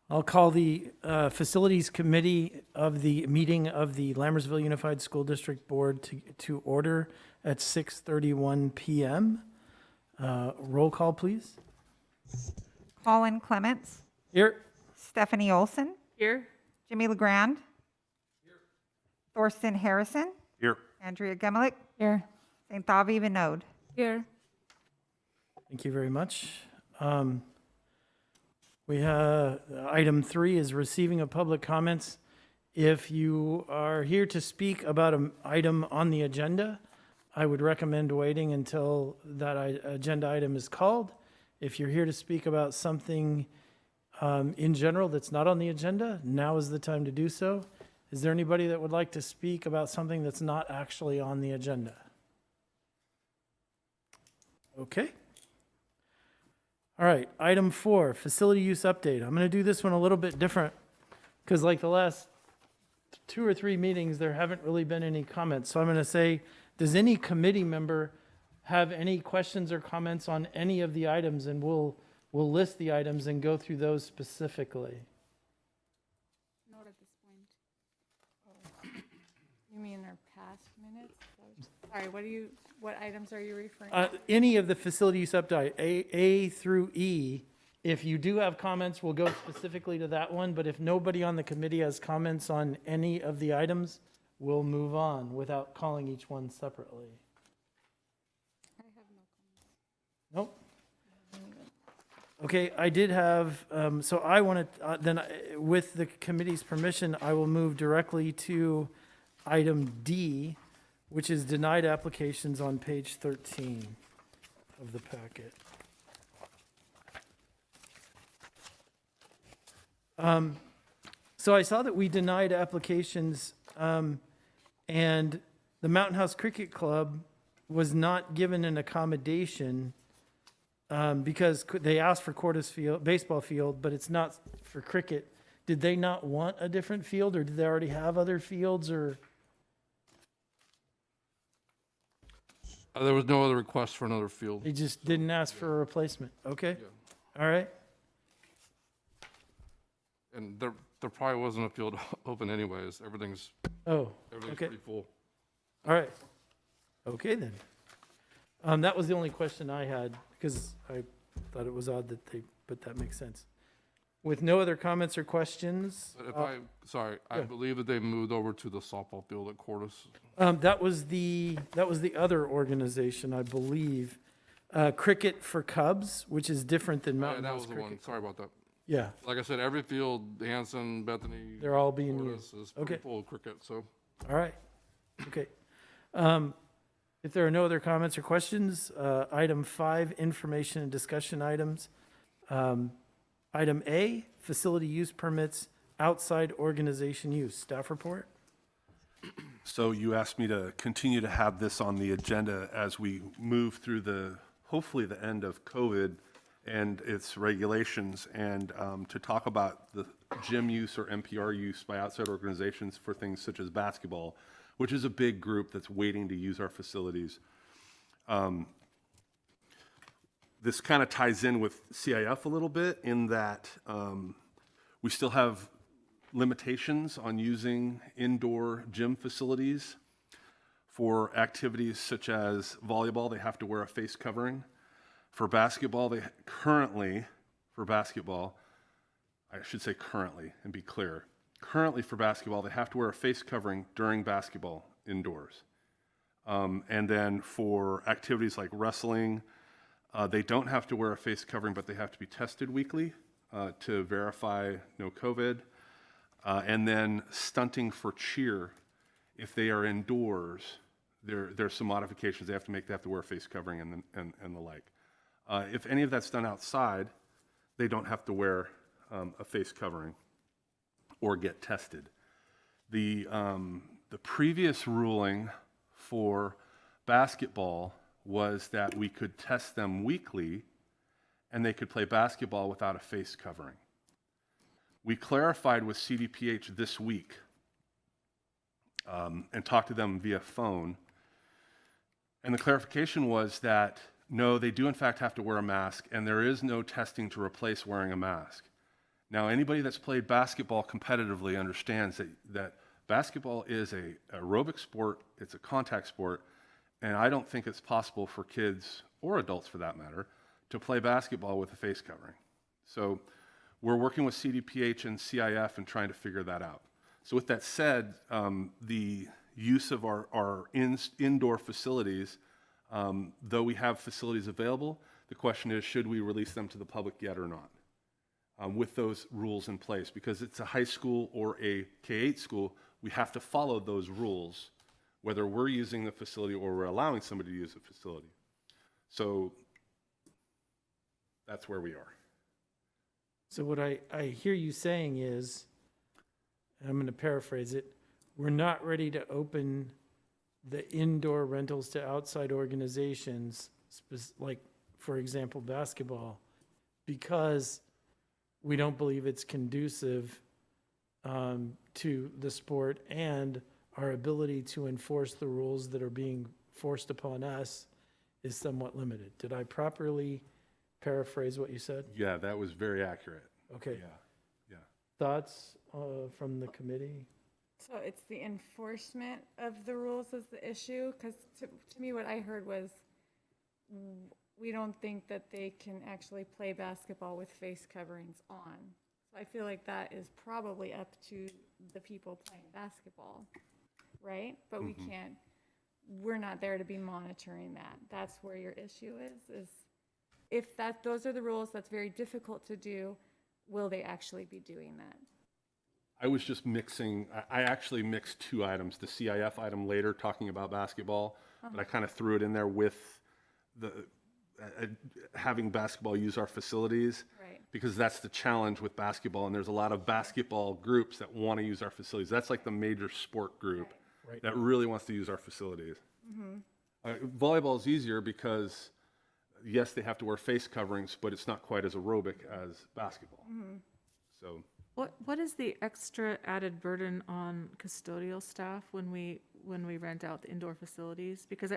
I'll call the Facilities Committee of the meeting of the Lambersville Unified School District Board to order at 6:31 PM. Roll call, please. Colin Clements, Here. Stephanie Olson, Here. Jimmy LeGrand, Thorsten Harrison, Here. Andrea Gemelick, Here. St. Avi Vinod. Here. Thank you very much. We have, item 3 is receiving of public comments. If you are here to speak about an item on the agenda, I would recommend waiting until that agenda item is called. If you're here to speak about something in general that's not on the agenda, now is the time to do so. Is there anybody that would like to speak about something that's not actually on the agenda? Okay. All right, item 4, facility use update. I'm going to do this one a little bit different because like the last 2 or 3 meetings, there haven't really been any comments. So I'm going to say, does any committee member have any questions or comments on any of the items? And we'll list the items and go through those specifically. Not at this point. You mean our past minutes? Sorry, what items are you referring to? Any of the facility use update, A through E. If you do have comments, we'll go specifically to that one. But if nobody on the committee has comments on any of the items, we'll move on without calling each one separately. I have no comments. Nope. Okay, I did have, so I want to, with the committee's permission, I will move directly to item D, which is denied applications on page 13 of the packet. So I saw that we denied applications, and the Mountain House Cricket Club was not given an accommodation because they asked for Cordis Field, baseball field, but it's not for cricket. Did they not want a different field, or did they already have other fields, or? There was no other request for another field. They just didn't ask for a replacement? Okay, Yeah. all right. And there probably wasn't a field open anyways. Everything's Oh, okay. pretty full. All right. Okay, then. That was the only question I had, because I thought it was odd that but that makes sense. With no other comments or questions, But if I yeah. believe that they moved over to the softball field at Cordis. that was the other organization, I believe. Cricket for Cubs, which is different than Yeah, Mountain that House was the Cricket. one. Sorry about that. Yeah, Like I said, every field, Hanson, Bethany, they're all being Cordis used. is pretty Okay. full of cricket, so. All right, okay. If there are no other comments or questions, item 5, information and discussion items. Item A, facility use permits, outside organization use. Staff report? So you asked me to continue to have this on the agenda as we move through hopefully the end of COVID and its regulations, and to talk about the gym use or NPR use by outside organizations for things such as basketball, which is a big group that's waiting to use our facilities. This kind of ties in with CIF a little bit in that we still have limitations on using indoor gym facilities for activities such as volleyball. They have to wear a face covering. For basketball, I should say currently and be clear. Currently for basketball, they have to wear a face covering during basketball indoors. And then for activities like wrestling, they don't have to wear a face covering, but they have to be tested weekly to verify no COVID. And then stunting for cheer, if they are indoors, there's some modifications they have to make. They have to wear a face covering and the like. If any of that's done outside, they don't have to wear a face covering or get tested. The previous ruling for basketball was that we could test them weekly and they could play basketball without a face covering. We clarified with CDPH this week and talked to them via phone. And the clarification was that no, they do in fact have to wear a mask, and there is no testing to replace wearing a mask. Now, anybody that's played basketball competitively understands that basketball is a aerobic sport, it's a contact sport, and I don't think it's possible for kids, or adults for that matter, to play basketball with a face covering. So we're working with CDPH and CIF and trying to figure that out. So with that said, the use of our indoor facilities, though we have facilities available, the question is, should we release them to the public yet or not? With those rules in place, because it's a high school or a K-8 school, we have to follow those rules, whether we're using the facility or we're allowing somebody to use the facility. So that's where we are. So what I hear you saying is, and I'm going to paraphrase it, we're not ready to open the indoor rentals to outside organizations, like, for example, basketball, because we don't believe it's conducive to the sport, and our ability to enforce the rules that are being forced upon us is somewhat limited. Did I properly paraphrase what you said? Yeah, that was very accurate. Okay. Yeah. Thoughts from the committee? So it's the enforcement of the rules is the issue? Because to me, what I heard was, we don't think that they can actually play basketball with face coverings on. So I feel like that is probably up to the people playing basketball, right? But we can't, we're not there to be monitoring that. That's where your issue is if those are the rules, that's very difficult to do, will they actually be doing that? I was just mixing, I actually mixed two items, the CIF item later talking about basketball, but I kind of threw it in there with the having basketball use our facilities, Right. because that's the challenge with basketball, and there's a lot of basketball groups that want to use our facilities. That's like the major sport group Right. that really wants to use our facilities. Volleyball is easier because, yes, they have to wear face coverings, but it's not quite as aerobic as basketball. So. What is the extra added burden on custodial staff when we rent out the indoor facilities? Because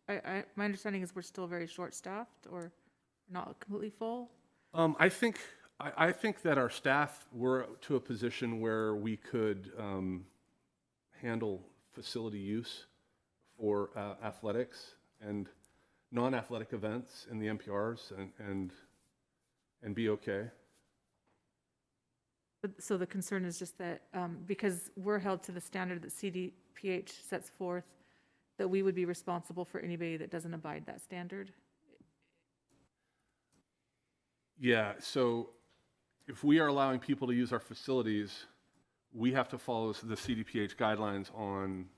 my understanding is we're still very short-staffed or not completely full. I think that our staff were to a position where we could handle facility use for athletics and non-athletic events in the MPRs and be okay. So the concern is just that because we're held to the standard that CDPH sets forth, that we would be responsible for anybody that doesn't abide that standard. Yeah, so if we are allowing people to use our facilities, we have to follow the CDPH guidelines on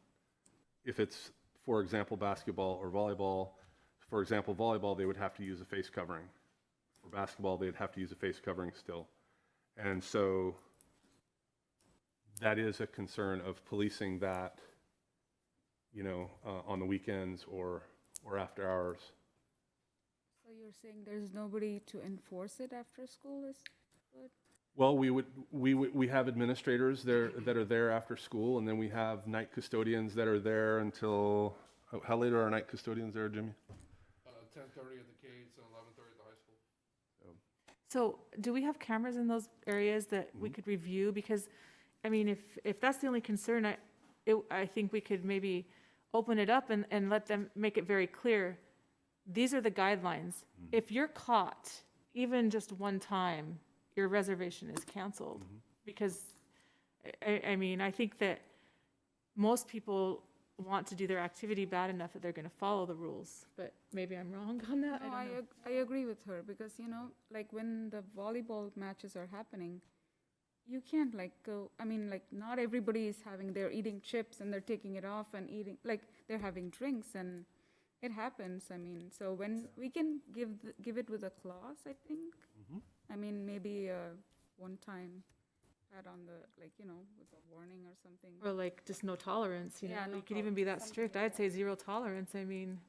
if it's, for example, basketball or volleyball. For example, volleyball, they would have to use a face covering. For basketball, they'd have to use a face covering still. And so that is a concern of policing that, on the weekends or after hours. So you're saying there's nobody to enforce it after school is good? Well, we have administrators there that are there after school, and then we have night custodians that are there until, how late are our night custodians there, Jimmy? 10:30 at the K-8s and 11:30 at the high school. So do we have cameras in those areas that we could review? Because, I mean, if that's the only concern, I think we could maybe open it up and let them make it very clear. These are the guidelines. If you're caught, even just one time, your reservation is canceled. Because, I mean, I think that most people want to do their activity bad enough that they're going to follow the rules. But maybe I'm wrong on that. No, I don't know. I agree with her because, like when the volleyball matches are happening, you can't go, not everybody is they're eating chips and they're taking it off and eating, they're having drinks and it happens. So when we can give it with a clause, I think. Maybe one time pat on the, with a warning or something. Or just no tolerance, Yeah, no you could even be that tolerance, strict. something like I'd say zero tolerance. I mean,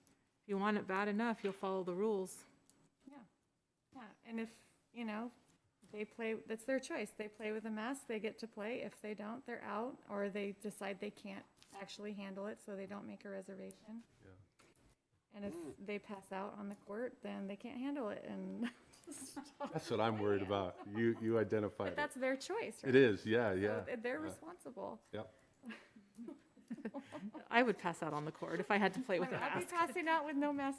if you want it bad enough, you'll follow the rules. Yeah, and if, they play, that's their choice. They play with a mask, they get to play. If they don't, they're out, or they decide they can't actually handle it, so they don't make a reservation. And if they pass out on the court, then they can't handle it, and That's what I'm worried about. You identified But it. that's their choice, right? It is, yeah, So yeah. they're responsible. Yep. I would pass out on the court if I had to play with a I'll be mask. passing out with no mask,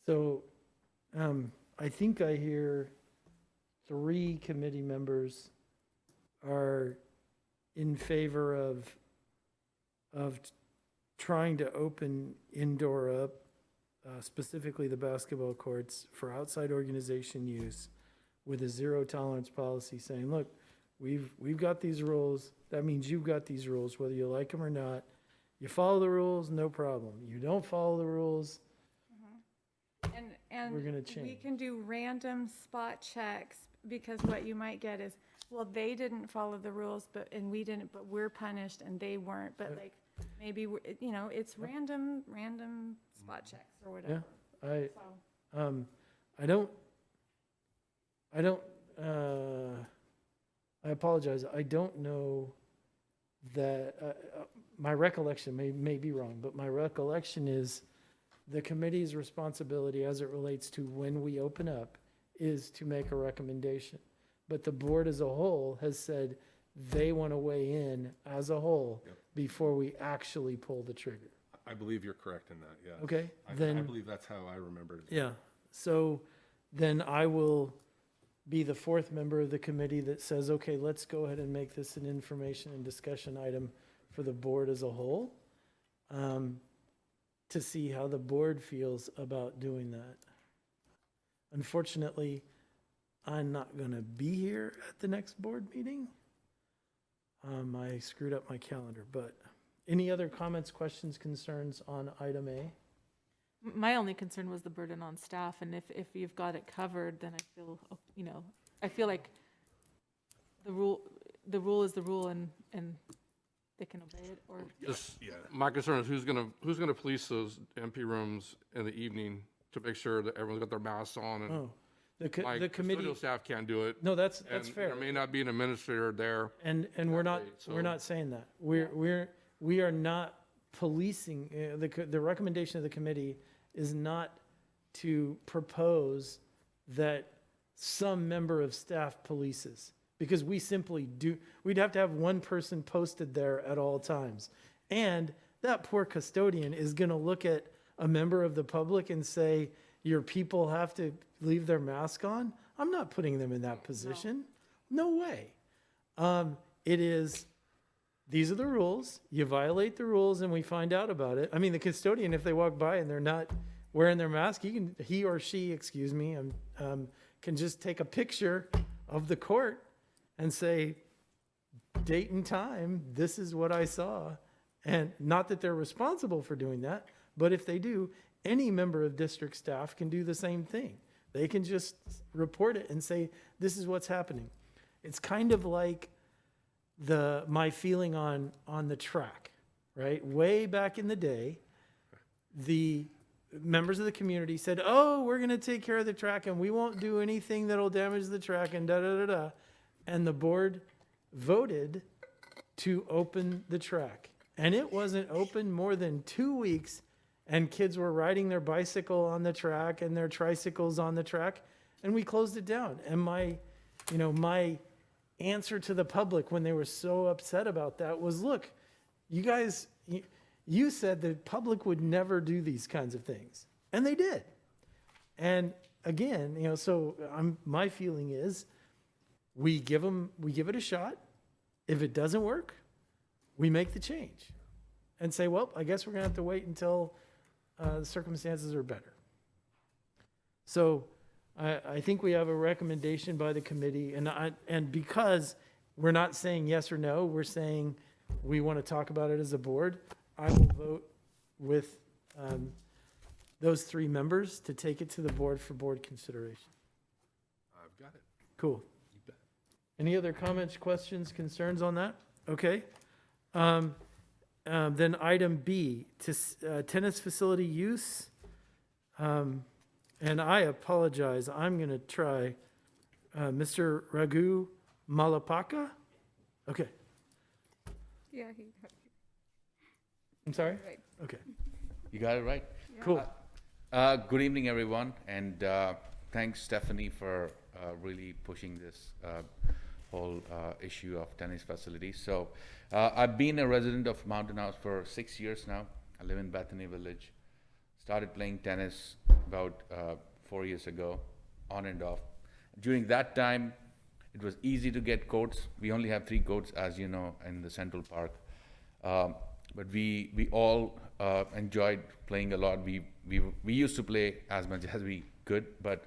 So, I think I hear 3 committee members are in favor of trying to open indoor up, specifically the basketball courts, for outside organization use with a zero tolerance policy saying, look, we've got these rules. That means you've got these rules, whether you like them or not. You follow the rules, no problem. You don't follow the rules, And we're gonna we change. can do random spot checks, because what you might get is, well, they didn't follow the rules, and we didn't, but we're punished and they weren't, but like, maybe, it's random spot checks or whatever. I, So, I apologize. I don't know that, my recollection may be wrong, but my recollection is the committee's responsibility as it relates to when we open up is to make a recommendation. But the board as a whole has said they want to weigh in as a whole Yep. before we actually pull the trigger. I believe you're correct in that, yeah. Okay? I Then. believe that's how I remembered it. Yeah, so then I will be the 4th member of the committee that says, okay, let's go ahead and make this an information and discussion item for the board as a whole, to see how the board feels about doing that. Unfortunately, I'm not going to be here at the next board meeting. I screwed up my calendar, but any other comments, questions, concerns on item A? My only concern was the burden on staff, and if you've got it covered, then I feel, I feel like the rule is the rule, and they can obey it, or, Just, Yeah. my concern is who's gonna police those MP rooms in the evening to make sure that everyone's got their masks on, and Oh, my the committee, custodial staff can't do it. no, that's And fair. there may not be an administrator there. And we're not, late, so- we're not saying that. We are not policing, the recommendation of the committee is not to propose that some member of staff polices. Because we simply we'd have to have one person posted there at all times. And that poor custodian is gonna look at a member of the public and say, your people have to leave their mask on? I'm not putting them in that position. No way. It is, these are the rules, you violate the rules and we find out about it. I mean, the custodian, if they walk by and they're not wearing their mask, he or she, excuse me, can just take a picture of the court and say, date and time, this is what I saw. And not that they're responsible for doing that, but if they do, any member of district staff can do the same thing. They can just report it and say, this is what's happening. It's kind of like my feeling on the track, right? Way back in the day, the members of the community said, oh, we're going to take care of the track and we won't do anything that'll damage the track and da-da-da-da. And the board voted to open the track. And it wasn't open more than 2 weeks, and kids were riding their bicycle on the track and their tricycles on the track, and we closed it down. And my answer to the public when they were so upset about that was, look, you guys, you said the public would never do these kinds of things, and they did. And again, so my feeling is we give it a shot. If it doesn't work, we make the change and say, well, I guess we're gonna have to wait until the circumstances are better. So I think we have a recommendation by the committee, and because we're not saying yes or no, we're saying we want to talk about it as a board, I will vote with those 3 members to take it to the board for board consideration. I've got it. Cool. You bet. Any other comments, questions, concerns on that? Okay. Then item B, tennis facility use. And I apologize, I'm going to try Mr. Raghu Malapaka? Okay, Yeah, he got it I'm sorry? right. Okay. You got it right. Cool. Good evening, everyone, and thanks, Stephanie, for really pushing this whole issue of tennis facilities. So I've been a resident of Mountain House for 6 years now. I live in Bethany Village. Started playing tennis about 4 years ago, on and off. During that time, it was easy to get courts. We only have 3 courts, as you know, in the Central Park. But we all enjoyed playing a lot. We used to play as much as we could, but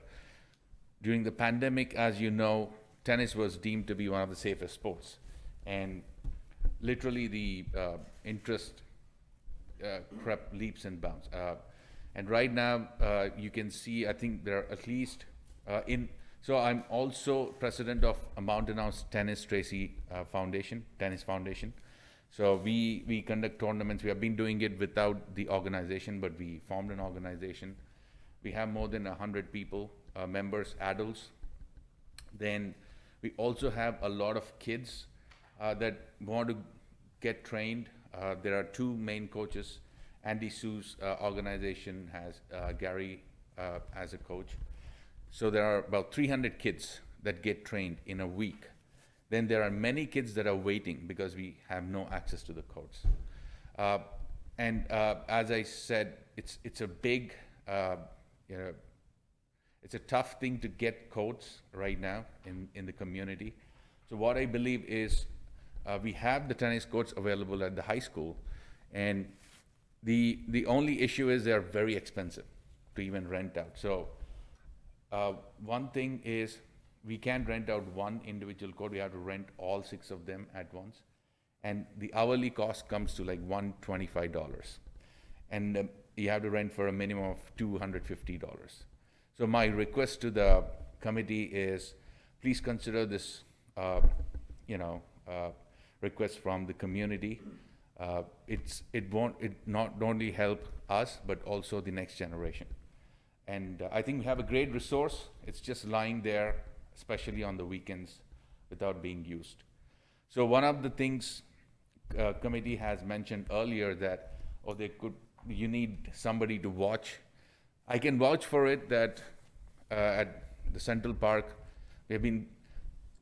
during the pandemic, as you know, tennis was deemed to be one of the safest sports. And literally the interest crept leaps and bounds. And right now, you can see, I think there are at least so I'm also president of a Mountain House Tennis Tracy Tennis Foundation. So we conduct tournaments. We have been doing it without the organization, but we formed an organization. We have more than 100 people, members, adults. Then we also have a lot of kids that want to get trained. There are 2 main coaches. Andy Sue's organization has Gary as a coach. So there are about 300 kids that get trained in a week. Then there are many kids that are waiting because we have no access to the courts. As I said, it's a big, it's a tough thing to get courts right now in the community. So what I believe is we have the tennis courts available at the high school, and the only issue is they're very expensive to even rent out. So one thing is we can't rent out one individual court. We have to rent all 6 of them at once. And the hourly cost comes to like $125. And you have to rent for a minimum of $250. So my request to the committee is please consider this, request from the community. It not only help us, but also the next generation. And I think we have a great resource. It's just lying there, especially on the weekends, without being used. So one of the things committee has mentioned earlier that, you need somebody to watch. I can vouch for it that at the Central Park,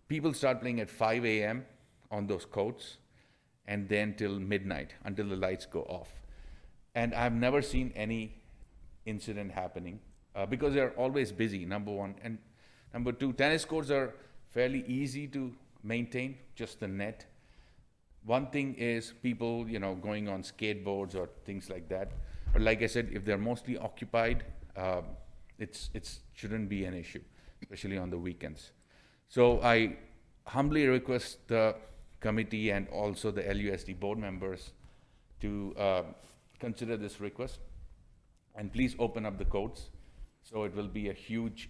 people start playing at 5 a.m. on those courts, and then till midnight, until the lights go off. And I've never seen any incident happening because they're always busy, number one. And number two, tennis courts are fairly easy to maintain, just the net. One thing is people, going on skateboards or things like that. But like I said, if they're mostly occupied, it shouldn't be an issue, especially on the weekends. So I humbly request the committee and also the LUSD board members to consider this request, and please open up the courts. So it will be a huge,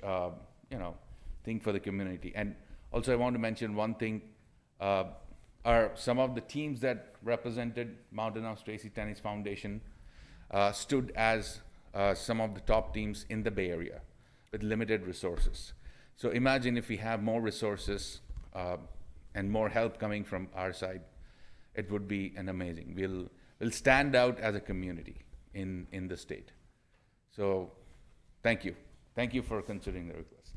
thing for the community. And also I want to mention one thing, are some of the teams that represented Mountain House Tracy Tennis Foundation stood as some of the top teams in the Bay Area with limited resources. So imagine if we have more resources and more help coming from our side, it would be an amazing. We'll stand out as a community in the state. So thank you. Thank you for considering the request.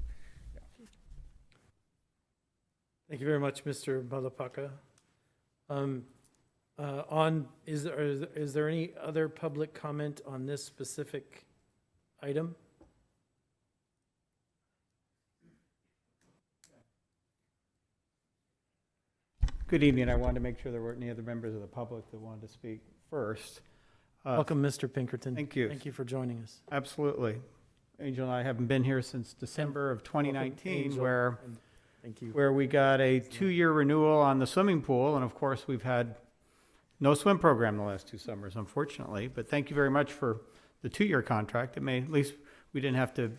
Thank you very much, Mr. Malapaka. Is there any other public comment on this specific item? Good evening. I wanted to make sure there weren't any other members of the public that wanted to speak first. Welcome, Mr. Pinkerton. Thank you. Thank you for joining us. Absolutely. Angel and I haven't been here since December of 2019, Angel, where and thank you. we got a 2-year renewal on the swimming pool, and of course, we've had no swim program the last 2 summers, unfortunately. But thank you very much for the 2-year contract. At least we didn't have to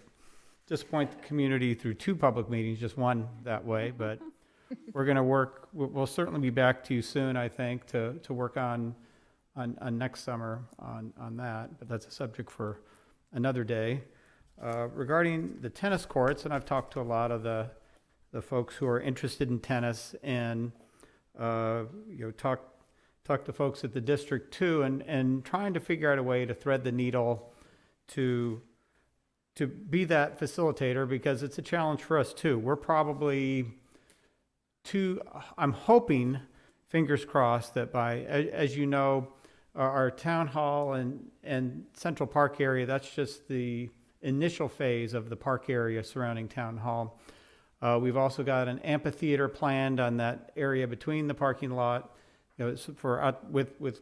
disappoint the community through 2 public meetings, just 1 that way. But we're going to work. We'll certainly be back to you soon, I think, to work on next summer on that. But that's a subject for another day. Regarding the tennis courts, and I've talked to a lot of the folks who are interested in tennis, and talked talked to folks at the district too, and trying to figure out a way to thread the needle to be that facilitator, because it's a challenge for us too. We're probably I'm hoping, fingers crossed, that as you know, our town hall and Central Park area, that's just the initial phase of the park area surrounding town hall. We've also got an amphitheater planned on that area between the parking lot. With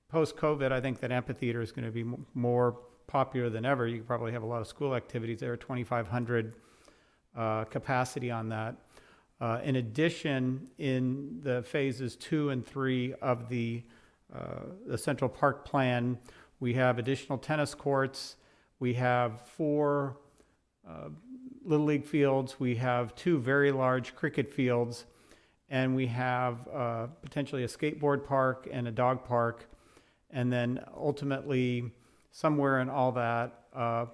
post-COVID, I think that amphitheater is going to be more popular than ever. You probably have a lot of school activities there, 2,500 capacity on that. In addition, in the phases 2 and 3 of the Central Park plan, we have additional tennis courts. We have 4 Little League fields. We have 2 very large cricket fields. And we have potentially a skateboard park and a dog park. And then ultimately, somewhere in all that, a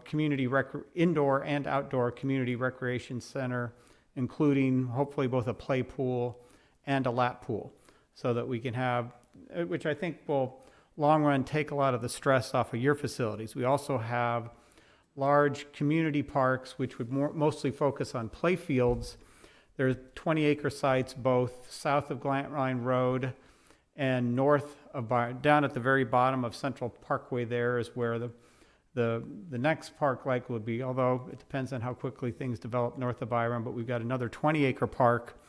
community indoor and outdoor community recreation center, including hopefully both a play pool and a lap pool, so that we can have, which I think will long run take a lot of the stress off of your facilities. We also have large community parks, which would mostly focus on play fields. There's 20-acre sites both south of Grantline Road and north of down at the very bottom of Central Parkway. There is where the next park likely would be, although it depends on how quickly things develop north of Byron. But we've got another 20-acre park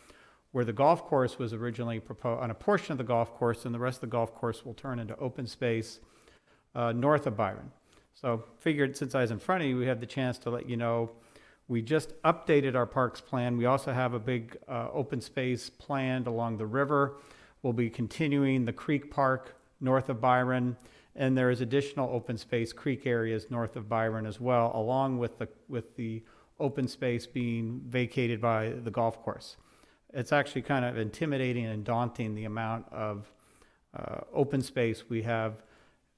where the golf course was originally proposed, on a portion of the golf course, and the rest of the golf course will turn into open space north of Byron. So figured, since I was in front of you, we had the chance to let you know we just updated our parks plan. We also have a big open space planned along the river. We'll be continuing the Creek Park north of Byron, and there is additional open space creek areas north of Byron as well, along with the open space being vacated by the golf course. It's actually kind of intimidating and daunting, the amount of open space we have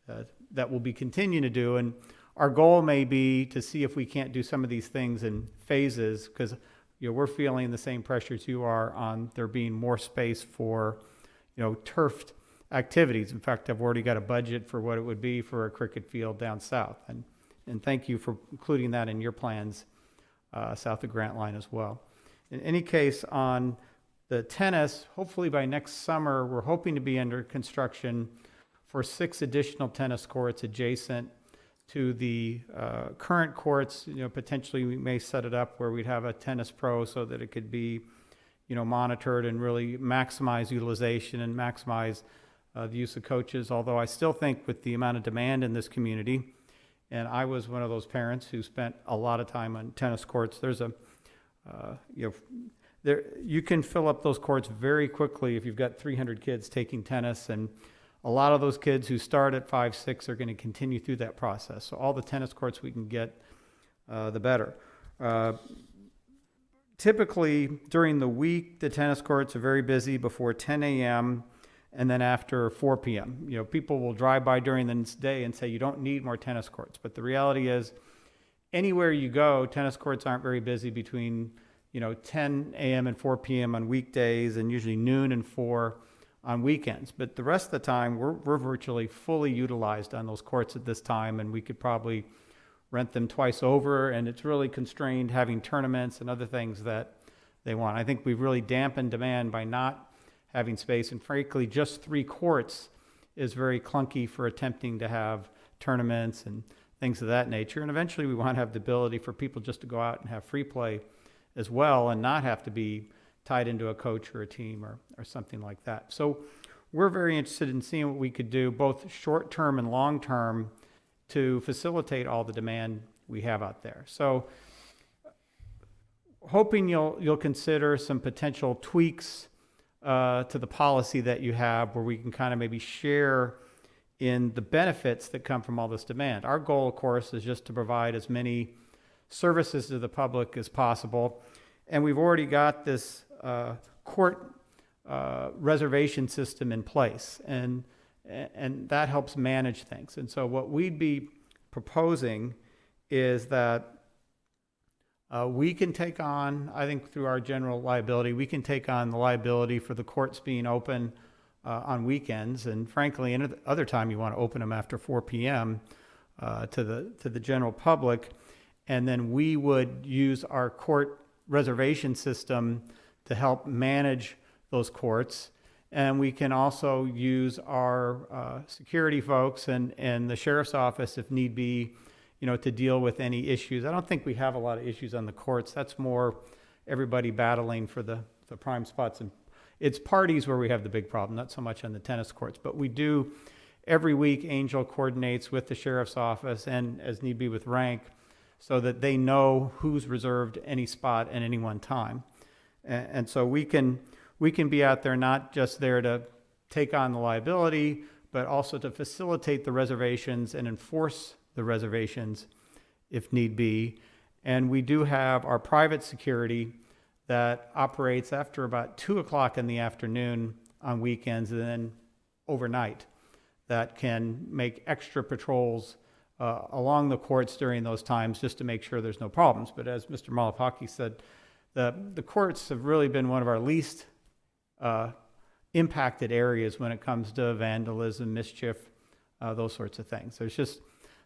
that we'll be continuing to do. And our goal may be to see if we can't do some of these things in phases, because we're feeling the same pressures you are on there being more space for turfed activities. In fact, I've already got a budget for what it would be for a cricket field down south, and thank you for including that in your plans south of Grantline as well. In any case, on the tennis, hopefully by next summer, we're hoping to be under construction for 6 additional tennis courts adjacent to the current courts. Potentially we may set it up where we'd have a tennis pro so that it could be, monitored and really maximize utilization and maximize the use of coaches. Although I still think with the amount of demand in this community, and I was one of those parents who spent a lot of time on tennis courts, you can fill up those courts very quickly if you've got 300 kids taking tennis, and a lot of those kids who start at 5, 6 are going to continue through that process. So all the tennis courts we can get, the better. Typically, during the week, the tennis courts are very busy before 10 a.m. and then after 4 p.m. People will drive by during the day and say, you don't need more tennis courts. But the reality is, anywhere you go, tennis courts aren't very busy between 10 a.m. and 4 p.m. on weekdays, and usually noon and 4 on weekends. But the rest of the time, we're virtually fully utilized on those courts at this time, and we could probably rent them twice over, and it's really constrained having tournaments and other things that they want. I think we've really dampened demand by not having space, and frankly, just 3 courts is very clunky for attempting to have tournaments and things of that nature. And eventually we want to have the ability for people just to go out and have free play as well, and not have to be tied into a coach or a team or something like that. So we're very interested in seeing what we could do, both short-term and long-term, to facilitate all the demand we have out there. So hoping you'll consider some potential tweaks to the policy that you have, where we can kind of maybe share in the benefits that come from all this demand. Our goal, of course, is just to provide as many services to the public as possible. And we've already got this court reservation system in place, and that helps manage things. And so what we'd be proposing is that we can take on, I think through our general liability, we can take on the liability for the courts being open on weekends, and frankly, any other time you want to open them after 4 p.m. To the general public. And then we would use our court reservation system to help manage those courts. And we can also use our security folks and the sheriff's office if need be, to deal with any issues. I don't think we have a lot of issues on the courts. That's more everybody battling for the prime spots. And it's parties where we have the big problem, not so much on the tennis courts. But we do, every week, Angel coordinates with the sheriff's office and as need be with rank so that they know who's reserved any spot at any one time. And so we can be out there not just there to take on the liability, but also to facilitate the reservations and enforce the reservations if need be. And we do have our private security that operates after about 2 o'clock in the afternoon on weekends and then overnight that can make extra patrols along the courts during those times just to make sure there's no problems. But as Mr. Malapaki said, the courts have really been one of our least impacted areas when it comes to vandalism, mischief, those sorts of things. There's just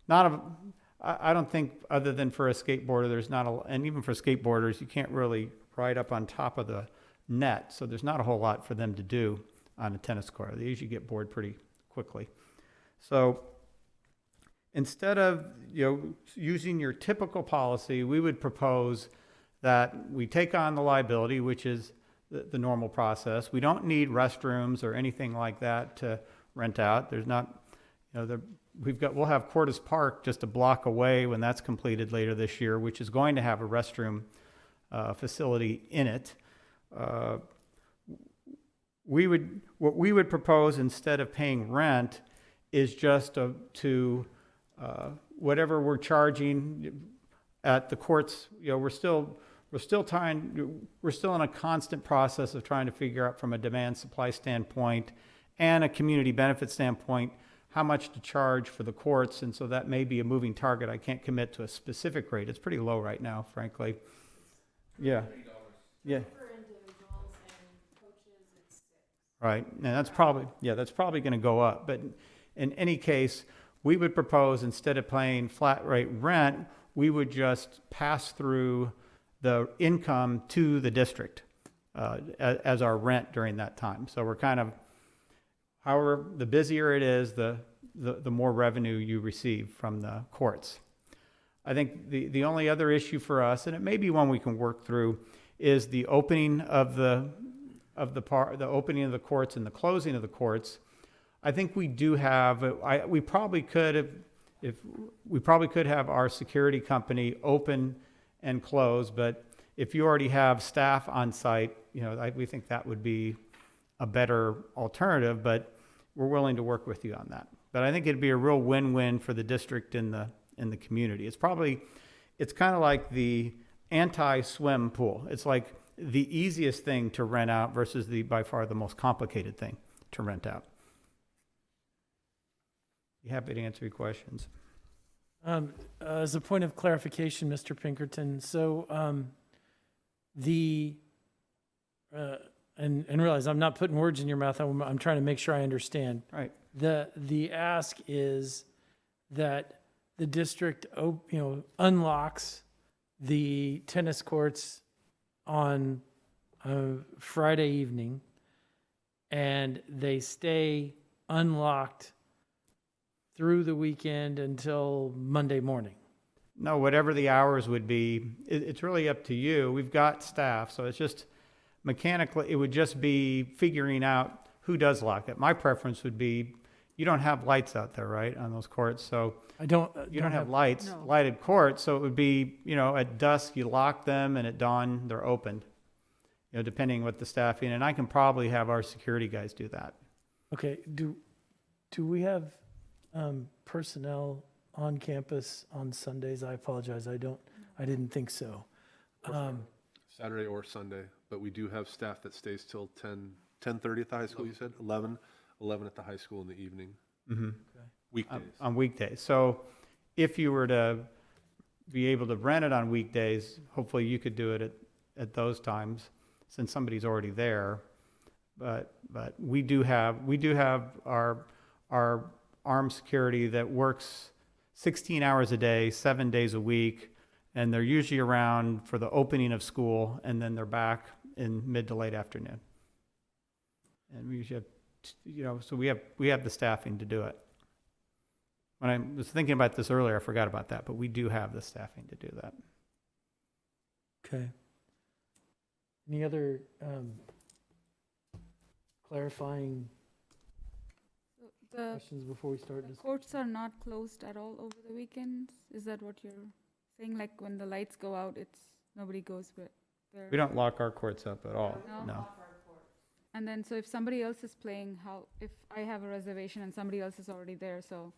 I don't think, other than for a skateboarder, there's not and even for skateboarders, you can't really ride up on top of the net, so there's not a whole lot for them to do on a tennis court. They usually get bored pretty quickly. So instead of using your typical policy, we would propose that we take on the liability, which is the normal process. We don't need restrooms or anything like that to rent out. There's not, we'll have Cordes Park just a block away when that's completed later this year, which is going to have a restroom facility in it. What we would propose instead of paying rent is just to whatever we're charging at the courts. We're still in a constant process of trying to figure out from a demand supply standpoint and a community benefit standpoint how much to charge for the courts, and so that may be a moving target. I can't commit to a specific rate. It's pretty low right now, frankly. Yeah. Yeah. Right, and that's probably going to go up. But in any case, we would propose, instead of paying flat rate rent, we would just pass through the income to the district as our rent during that time. So we're kind of, however, the busier it is, the more revenue you receive from the courts. I think the only other issue for us, and it may be one we can work through, is the opening of the opening of the courts and the closing of the courts. I think we do have. We probably could have our security company open and close, but if you already have staff on site, we think that would be a better alternative. But we're willing to work with you on that. But I think it'd be a real win-win for the district and the community. It's kind of like the anti-swim pool. It's like the easiest thing to rent out versus by far the most complicated thing to rent out. Be happy to answer your questions. As a point of clarification, Mr. Pinkerton, so and realize I'm not putting words in your mouth. I'm trying to make sure I understand. Right. The ask is that the district unlocks the tennis courts on Friday evening, and they stay unlocked through the weekend until Monday morning. No, whatever the hours would be, it's really up to you. We've got staff, so it's just mechanically, it would just be figuring out who does lock it. My preference would be, you don't have lights out there, right, on those courts, so you don't have lights, no. lighted courts, so it would be, at dusk you lock them, and at dawn they're opened, depending what the staffing, and I can probably have our security guys do that. Okay, do we have personnel on campus on Sundays? I apologize, I didn't think so. Saturday or Sunday, but we do have staff that stays till 10:30 at the high school, you said? 11 at the high school in the evening. Mm-hmm. Okay. Weekdays. On weekdays. So if you were to be able to rent it on weekdays, hopefully you could do it at those times, since somebody's already there. But we do have our armed security that works 16 hours a day, 7 days a week, and they're usually around for the opening of school, and then they're back in mid to late afternoon. And we usually have, so we have the staffing to do it. When I was thinking about this earlier, I forgot about that, but we do have the staffing to do that. Okay. Any other clarifying The questions before we start? courts are not closed at all over the weekends? Is that what you're saying? Like when the lights go out, nobody goes with their. We don't lock our courts up at all, No? no. And then, so if somebody else is playing, if I have a reservation and somebody else is already there, so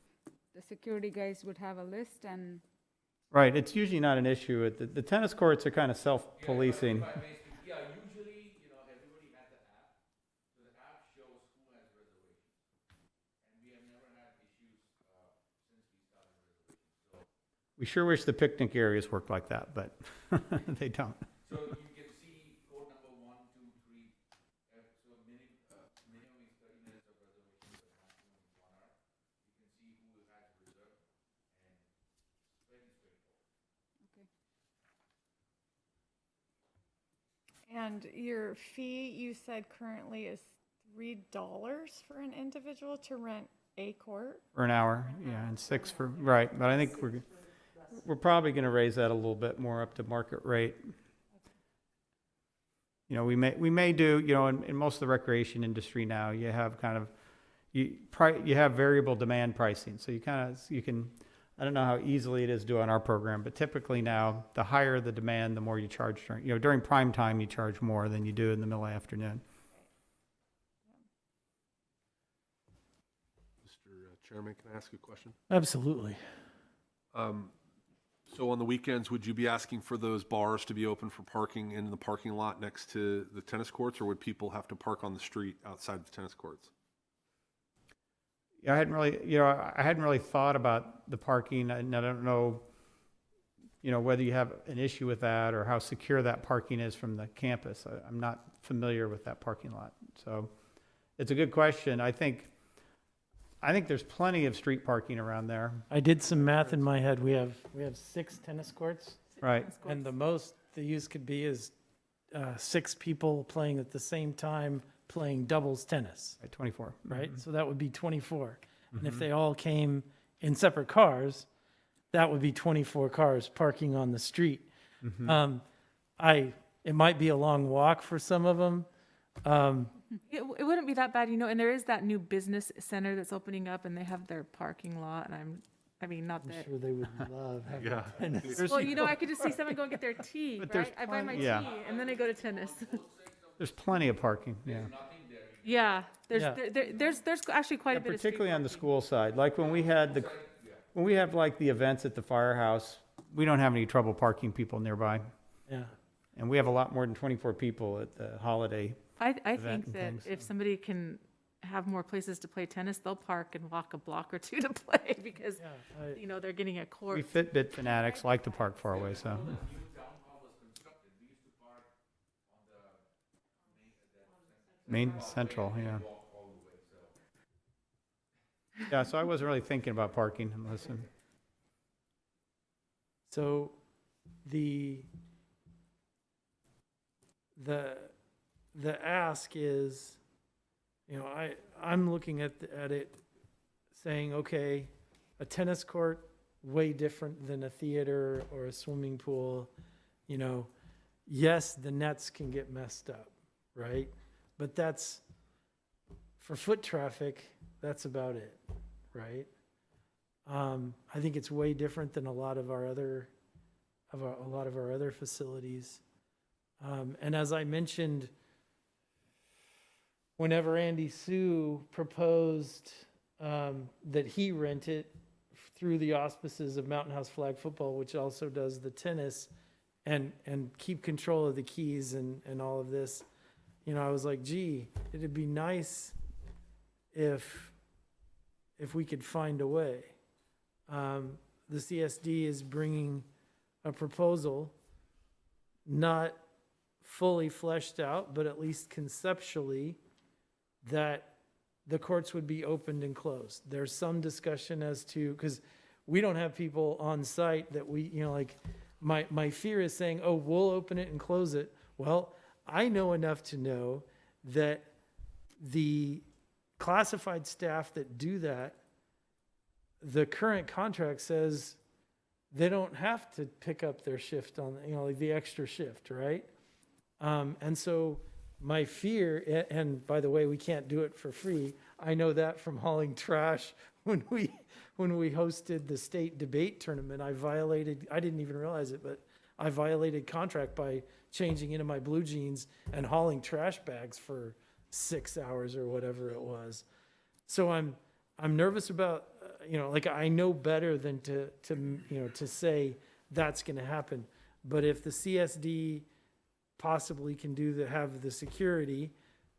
the security guys would have a list and, Right, it's usually not an issue. The tennis courts are kind of self-policing. Yeah, usually, everybody has the app, so the app shows who has reservations. And we have never had issues since we started reservations. So We sure wish the picnic areas worked like that, but they don't. you can see code number 1, 2, 3. So minimum is 30 minutes of reservations, but maximum is 1 hour. You can see who has reserved, and it's very straightforward. okay. And your fee, you said currently is $3 for an individual to rent a court? For an hour, yeah, and 6 for, right, but I think we're probably gonna raise that a little bit more up to market rate. We may do, in most of the recreation industry now, you have kind of, you have variable demand pricing, so you can, I don't know how easily it is to do on our program, but typically now, the higher the demand, the more you charge during prime time, you charge more than you do in the middle of the afternoon. Mr. Chairman, can I ask a question? Absolutely. So on the weekends, would you be asking for those bars to be open for parking in the parking lot next to the tennis courts, or would people have to park on the street outside the tennis courts? Yeah, I hadn't really thought about the parking, and I don't know, whether you have an issue with that or how secure that parking is from the campus. I'm not familiar with that parking lot, so it's a good question. I think there's plenty of street parking around there. I did some math in my head. We have 6 tennis courts, Right. and the most the use could be is 6 people playing at the same time, playing doubles tennis, At 24. right? So that would be 24. And if they all came in separate cars, that would be 24 cars parking on the street. It might be a long walk for some of them. It wouldn't be that bad, and there is that new business center that's opening up, and they have their parking lot, and not I'm that. sure they would love having Yeah. tennis. Well, I could just see someone go and get their tea, But there's right? I buy my plenty- yeah. tea, and then I go to tennis. There's plenty of parking, yeah. Yeah, Yeah. there's actually quite a bit of street Particularly on the parking. school side, like when we have like the events at the firehouse, we don't have any trouble parking people nearby. Yeah. And we have a lot more than 24 people at the holiday. I event think and that things, if somebody can have more places to play tennis, they'll park and walk a block or two to play because, Yeah, they're getting a We court. Fitbit fanatics like to park far away, so. Main Central, yeah. Yeah, so I wasn't really thinking about parking, listen. So the ask is, I'm looking at it saying, okay, a tennis court, way different than a theater or a swimming pool. Yes, the nets can get messed up, right? But that's, for foot traffic, that's about it, right? I think it's way different than a lot of our other facilities. And as I mentioned, whenever Andy Sue proposed that he rent it through the auspices of Mountain House Flag Football, which also does the tennis, and keep control of the keys and all of this, I was like, gee, it'd be nice if we could find a way. The CSD is bringing a proposal, not fully fleshed out, but at least conceptually, that the courts would be opened and closed. There's some discussion as to, because we don't have people on site that we, like, my fear is saying, oh, we'll open it and close it. Well, I know enough to know that the classified staff that do that, the current contract says they don't have to pick up their shift on, like the extra shift, right? And so my fear, and by the way, we can't do it for free. I know that from hauling trash when we hosted the state debate tournament. I didn't even realize it, but I violated contract by changing into my blue jeans and hauling trash bags for 6 hours or whatever it was. So I'm nervous about, like I know better than to say that's going to happen. But if the CSD possibly can have the security,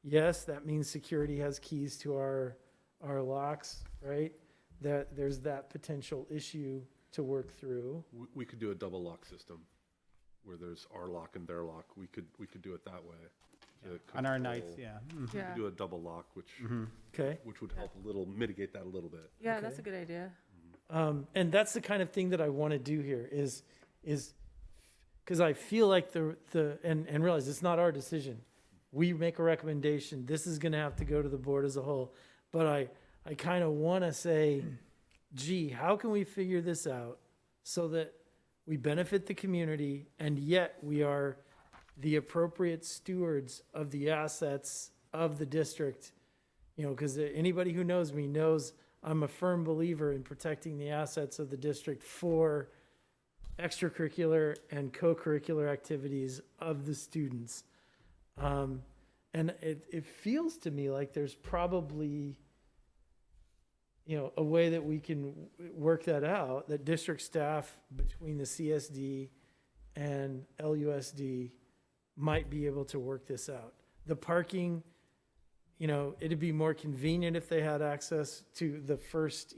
yes, that means security has keys to our locks, right? That there's that potential issue to work through. We could do a double lock system where there's our lock and their lock. We could do it that way. to On our control. nights, yeah. Mhm. Yeah, Do a double lock, which Okay. would help mitigate that a little bit. yeah, that's a good idea. And that's the kind of thing that I want to do here is because I feel like and realize it's not our decision. We make a recommendation. This is going to have to go to the board as a whole. But I kind of want to say, gee, how can we figure this out so that we benefit the community and yet we are the appropriate stewards of the assets of the district? You know, because anybody who knows me knows I'm a firm believer in protecting the assets of the district for extracurricular and co-curricular activities of the students. And it feels to me like there's probably, a way that we can work that out, that district staff between the CSD and LUSD might be able to work this out. The parking, it'd be more convenient if they had access to the first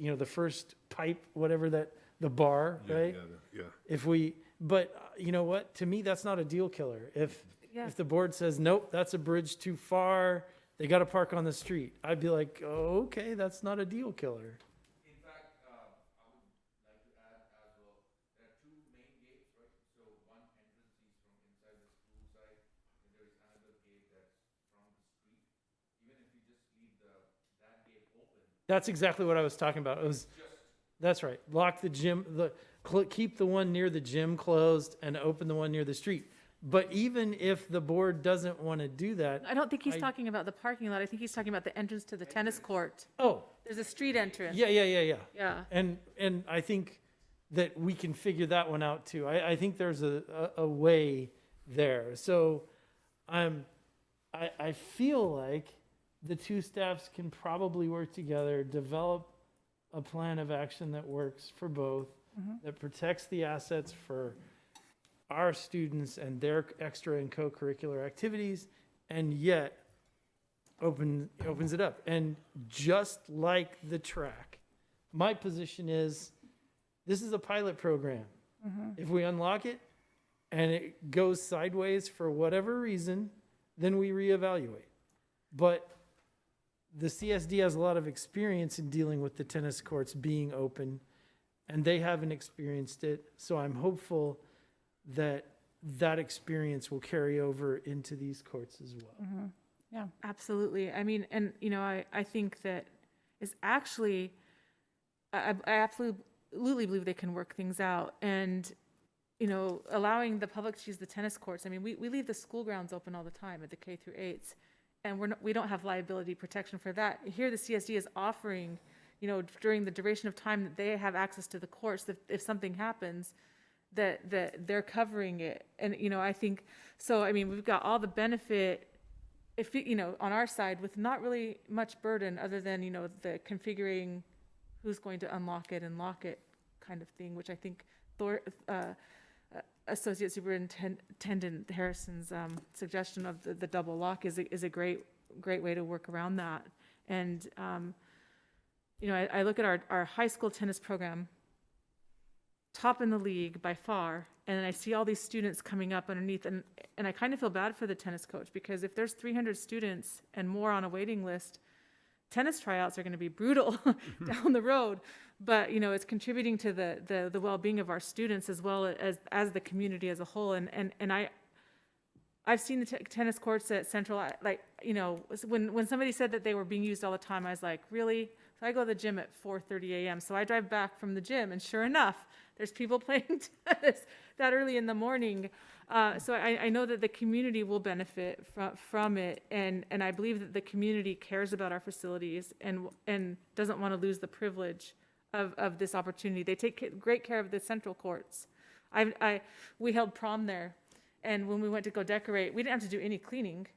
pipe, whatever the bar, right? Yeah. But you know what? To me, that's not a deal killer. If Yeah. the board says, nope, that's a bridge too far, they got to park on the street, I'd be like, oh, okay, that's not a deal killer. In fact, I would like to add as well, there are two main gates, right? So one entrance is from inside the school side, and there is another gate that's from the street. Even if you just leave that gate open, That's exactly what I was talking about. That's right. Lock the gym, keep the one near the gym closed and open the one near the street. But even if the board doesn't want to do that, I don't think he's talking about the parking lot. I think he's talking about the entrance to the tennis court. oh, There's a street entrance. yeah. Yeah. And I think that we can figure that one out too. I think there's a way there. So I feel like the two staffs can probably work together, develop a plan of action that works for both, that protects the assets for our students and their extra and co-curricular activities, and yet opens it up. And just like the track, my position is, this is a pilot program. If we unlock it and it goes sideways for whatever reason, then we reevaluate. But the CSD has a lot of experience in dealing with the tennis courts being open, and they haven't experienced it. So I'm hopeful that experience will carry over into these courts as well. Yeah. Absolutely. I mean, and, I think that is actually, I absolutely believe they can work things out. And, allowing the public to use the tennis courts. I mean, we leave the school grounds open all the time at the K through 8s, and we don't have liability protection for that. Here, the CSD is offering, during the duration of time that they have access to the courts, if something happens, that they're covering it. And, I think, so, I mean, we've got all the benefit, if, on our side with not really much burden other than, the configuring who's going to unlock it and lock it kind of thing, which I think Associate Superintendent Harrison's suggestion of the double lock is a great way to work around that. And, I look at our high school tennis program, top in the league by far, and I see all these students coming up underneath, and I kind of feel bad for the tennis coach, because if there's 300 students and more on a waiting list, tennis tryouts are going to be brutal down the road. But, you know, it's contributing to the well-being of our students as well as the community as a whole. And I've seen the tennis courts at Central, like, you know, when somebody said that they were being used all the time, I was like, really? So I go to the gym at 4:30 a.m. So I drive back from the gym, and sure enough, there's people playing tennis that early in the morning. So I know that the community will benefit from it, and I believe that the community cares about our facilities and doesn't want to lose the privilege of this opportunity. They take great care of the Central courts. We held prom there, and when we went to go decorate, we didn't have to do any cleaning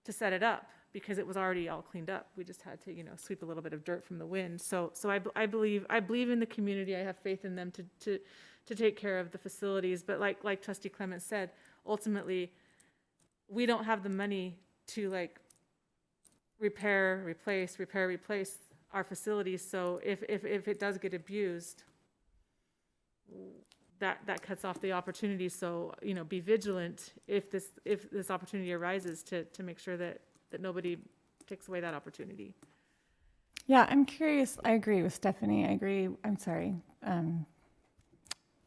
to set it up, because it was already all cleaned up. We just had to, you know, sweep a little bit of dirt from the wind. So I believe in the community. I have faith in them to take care of the facilities. But like Trustee Clement said, ultimately, we don't have the money to like replace our facilities. So if it does get abused, that cuts off the opportunity. So, you know, be vigilant if this opportunity arises to make sure that nobody takes away that opportunity. Yeah, I'm curious. I agree with Stephanie. I agree. I'm sorry,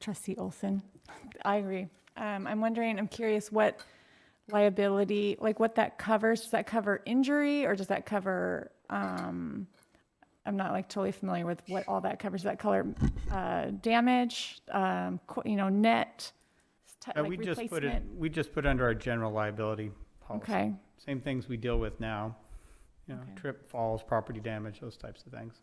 Trustee Olson. I agree. I'm wondering, I'm curious what liability, like what that covers. Does that cover injury, or does that cover, I'm not like totally familiar with what all that covers. Does that cover damage, you know, net, like We just put it, replacement? we just put under our general liability policy. Okay. Same things we deal with now, you know, Okay. trip, falls, property damage, those types of things.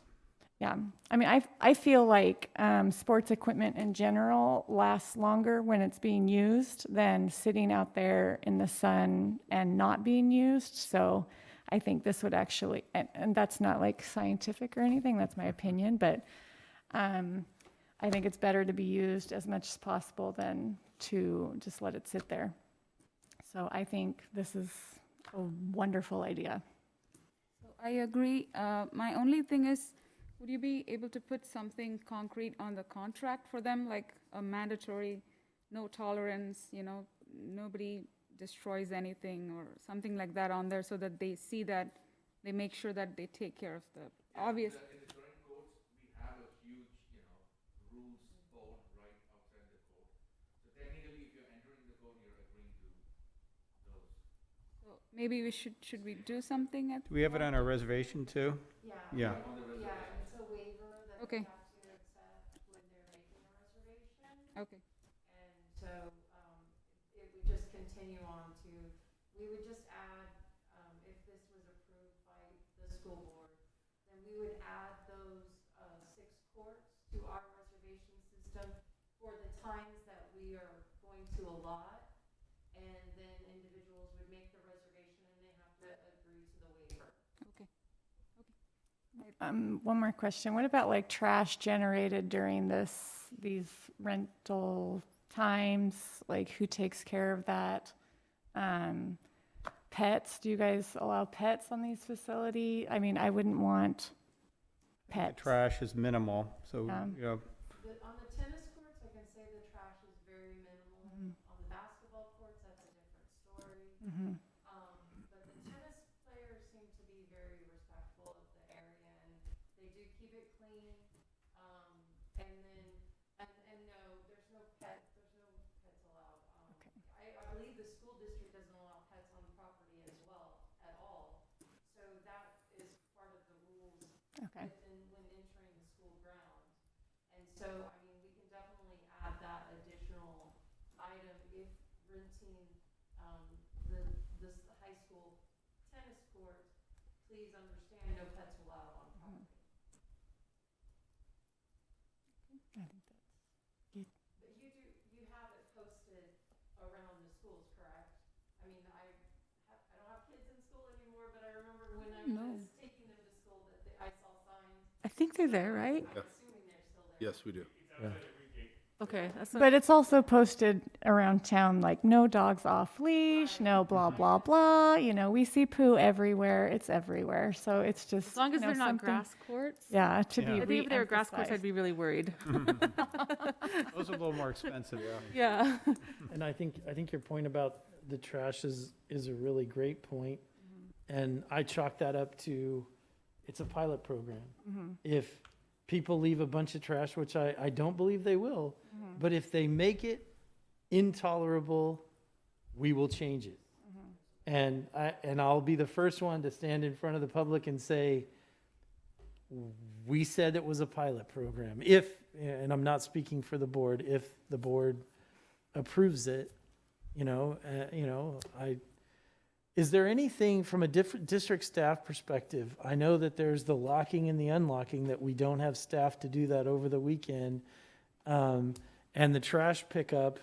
Yeah, I mean, I feel like sports equipment in general lasts longer when it's being used than sitting out there in the sun and not being used. So I think this would actually, and that's not like scientific or anything, that's my opinion, but I think it's better to be used as much as possible than to just let it sit there. So I think this is a wonderful idea. So I agree. My only thing is, would you be able to put something concrete on the contract for them, like a mandatory no tolerance, you know, nobody destroys anything or something like that on there, so that they see that, they make sure that they take care of the obvious. In the current courts, we have a huge, you know, rules board right outside the court. So technically, if you're entering the court, you're agreeing to those. So maybe we should we do something at? Do we have it on our reservation too? Yeah. It's a waiver that Okay. they have to accept when they're making a reservation. Okay. And so, it would just continue on to, we would just add, if this was approved by the school board, then we would add those, 6 courts to our reservation system for the times that we are going to allot. And then individuals would make the reservation and they have to agree to the waiver. Okay. One more question. What about like trash generated during these rental times? Like who takes care of that? Pets, do you guys allow pets on these facilities? I mean, I wouldn't want The pets. trash is minimal, so, Um, you know, On the tennis courts, I can say the trash is very minimal. On the basketball courts, that's a different story. Mhm. But the tennis players seem to be very respectful of the area, and they do keep it clean. And then, and no, there's no pets allowed. Okay. I believe the school district doesn't allow pets on property as well, at all. So that is part of the rules Okay. when entering the school grounds. And so, I mean, we can definitely add that additional item if renting, this high school tennis court, please understand, no pets allowed on property. I think that's good. But you have it posted around the schools, correct? I mean, I don't have kids in school anymore, but I remember when I was taking them to school that I saw signs. I think they're there, right? I'm assuming they're still there. Yes, we do. Okay, that's, But it's also posted around town, like, no dogs off leash, no blah, blah, blah. You know, we see poo everywhere. It's everywhere. So it's just. as long as you know, they're not something- grass courts. Yeah, to Yeah. be I think if they were grass courts, I'd re-emphasized. be really worried. Those are a little more expensive. Yeah. And I think your point about the trash is a really great point. And I chalk that up to, it's a pilot program. If people leave a bunch of trash, which I don't believe they will, but if they make it intolerable, we will change it. And I'll be the first one to stand in front of the public and say, we said it was a pilot program. If, and I'm not speaking for the board, if the board approves it, is there anything from a different district staff perspective? I know that there's the locking and the unlocking, that we don't have staff to do that over the weekend. And the trash pickup,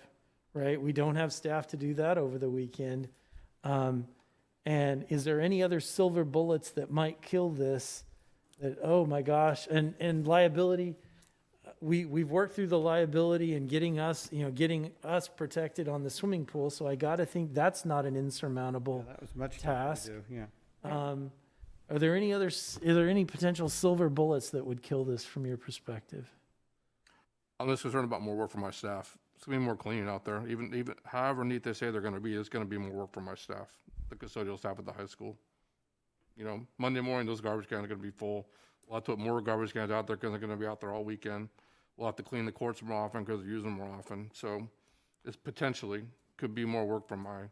right? We don't have staff to do that over the weekend. And is there any other silver bullets that might kill this? That, oh my gosh, and liability, we've worked through the liability and getting us protected on the swimming pool. So I got to think that's not an insurmountable That was much task. tougher to do, yeah. Are there any potential silver bullets that would kill this from your perspective? I'm just concerned about more work for my staff. It's gonna be more cleaning out there. Even however neat they say they're gonna be, it's gonna be more work for my staff, the custodial staff at the high school. Monday morning, those garbage cans are gonna be full. We'll have to put more garbage cans out there because they're gonna be out there all weekend. We'll have to clean the courts more often because they're using them more often. So it's potentially could be more work from my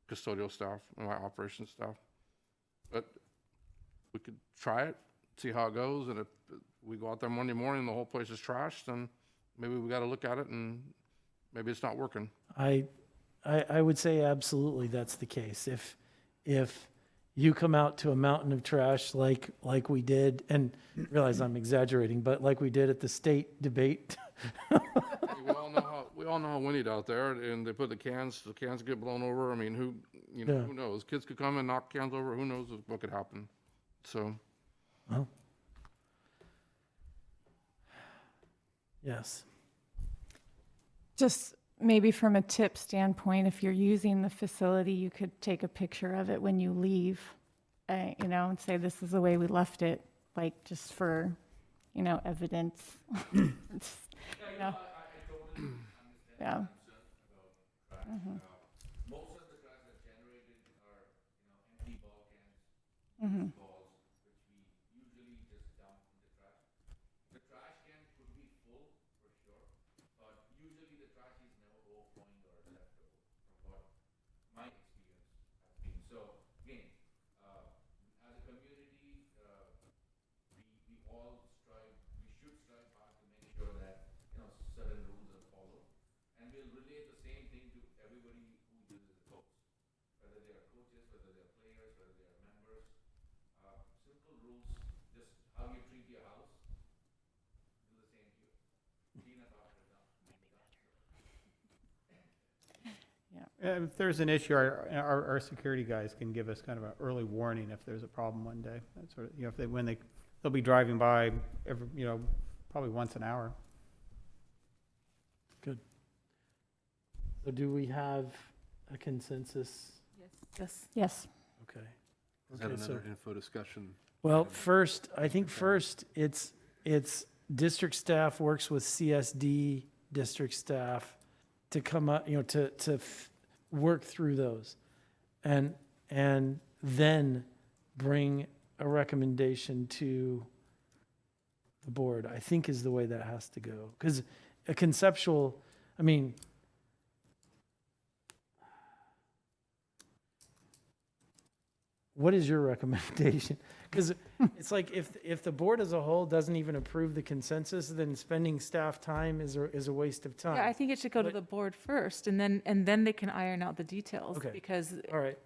custodial staff and my operations staff. But we could try it, see how it goes, and if we go out there Monday morning and the whole place is trashed, then maybe we gotta look at it and maybe it's not working. I would say absolutely that's the case. If you come out to a mountain of trash like we did, and realize I'm exaggerating, but like we did at the state debate. We all know how windy out there, and they put the cans get blown over. I mean, Yeah. who knows? Kids could come and knock cans over. Who knows what could happen? So, Well, yes. Just maybe from a tip standpoint, if you're using the facility, you could take a picture of it when you leave, and say, this is the way we left it, like, just for, evidence. It's, yeah. Yeah. Most of the trash that's generated are, empty ball cans, balls, which we usually just dump in the trash. The trash can could be full for sure, but usually the trash is never overflowing or leftover, from what my experience has been. So again, as a community, we all should strive hard to make sure that, certain rules are followed. And we'll relay the same thing to everybody who uses the courts, whether they are coaches, whether they are players, whether they are members. Simple rules, just how you treat your house, do the same here. Clean up after dump. If there's an issue, our security guys can give us kind of an early warning if there's a problem one day. That's sort of, if they'll be driving by every, probably once an hour. Good. So do we have a consensus? Yes. Yes. Okay. Is that Okay, so- another info discussion? Well, I think first, it's district staff works with CSD district staff to come up, to work through those. And then bring a recommendation to the board, I think is the way that has to go. Because a conceptual, what is your recommendation? Because it's like if the board as a whole doesn't even approve the consensus, then spending staff time is a waste of time. Yeah, I think it should go to But- the board first, and then they can iron out the details. Okay. Because All right,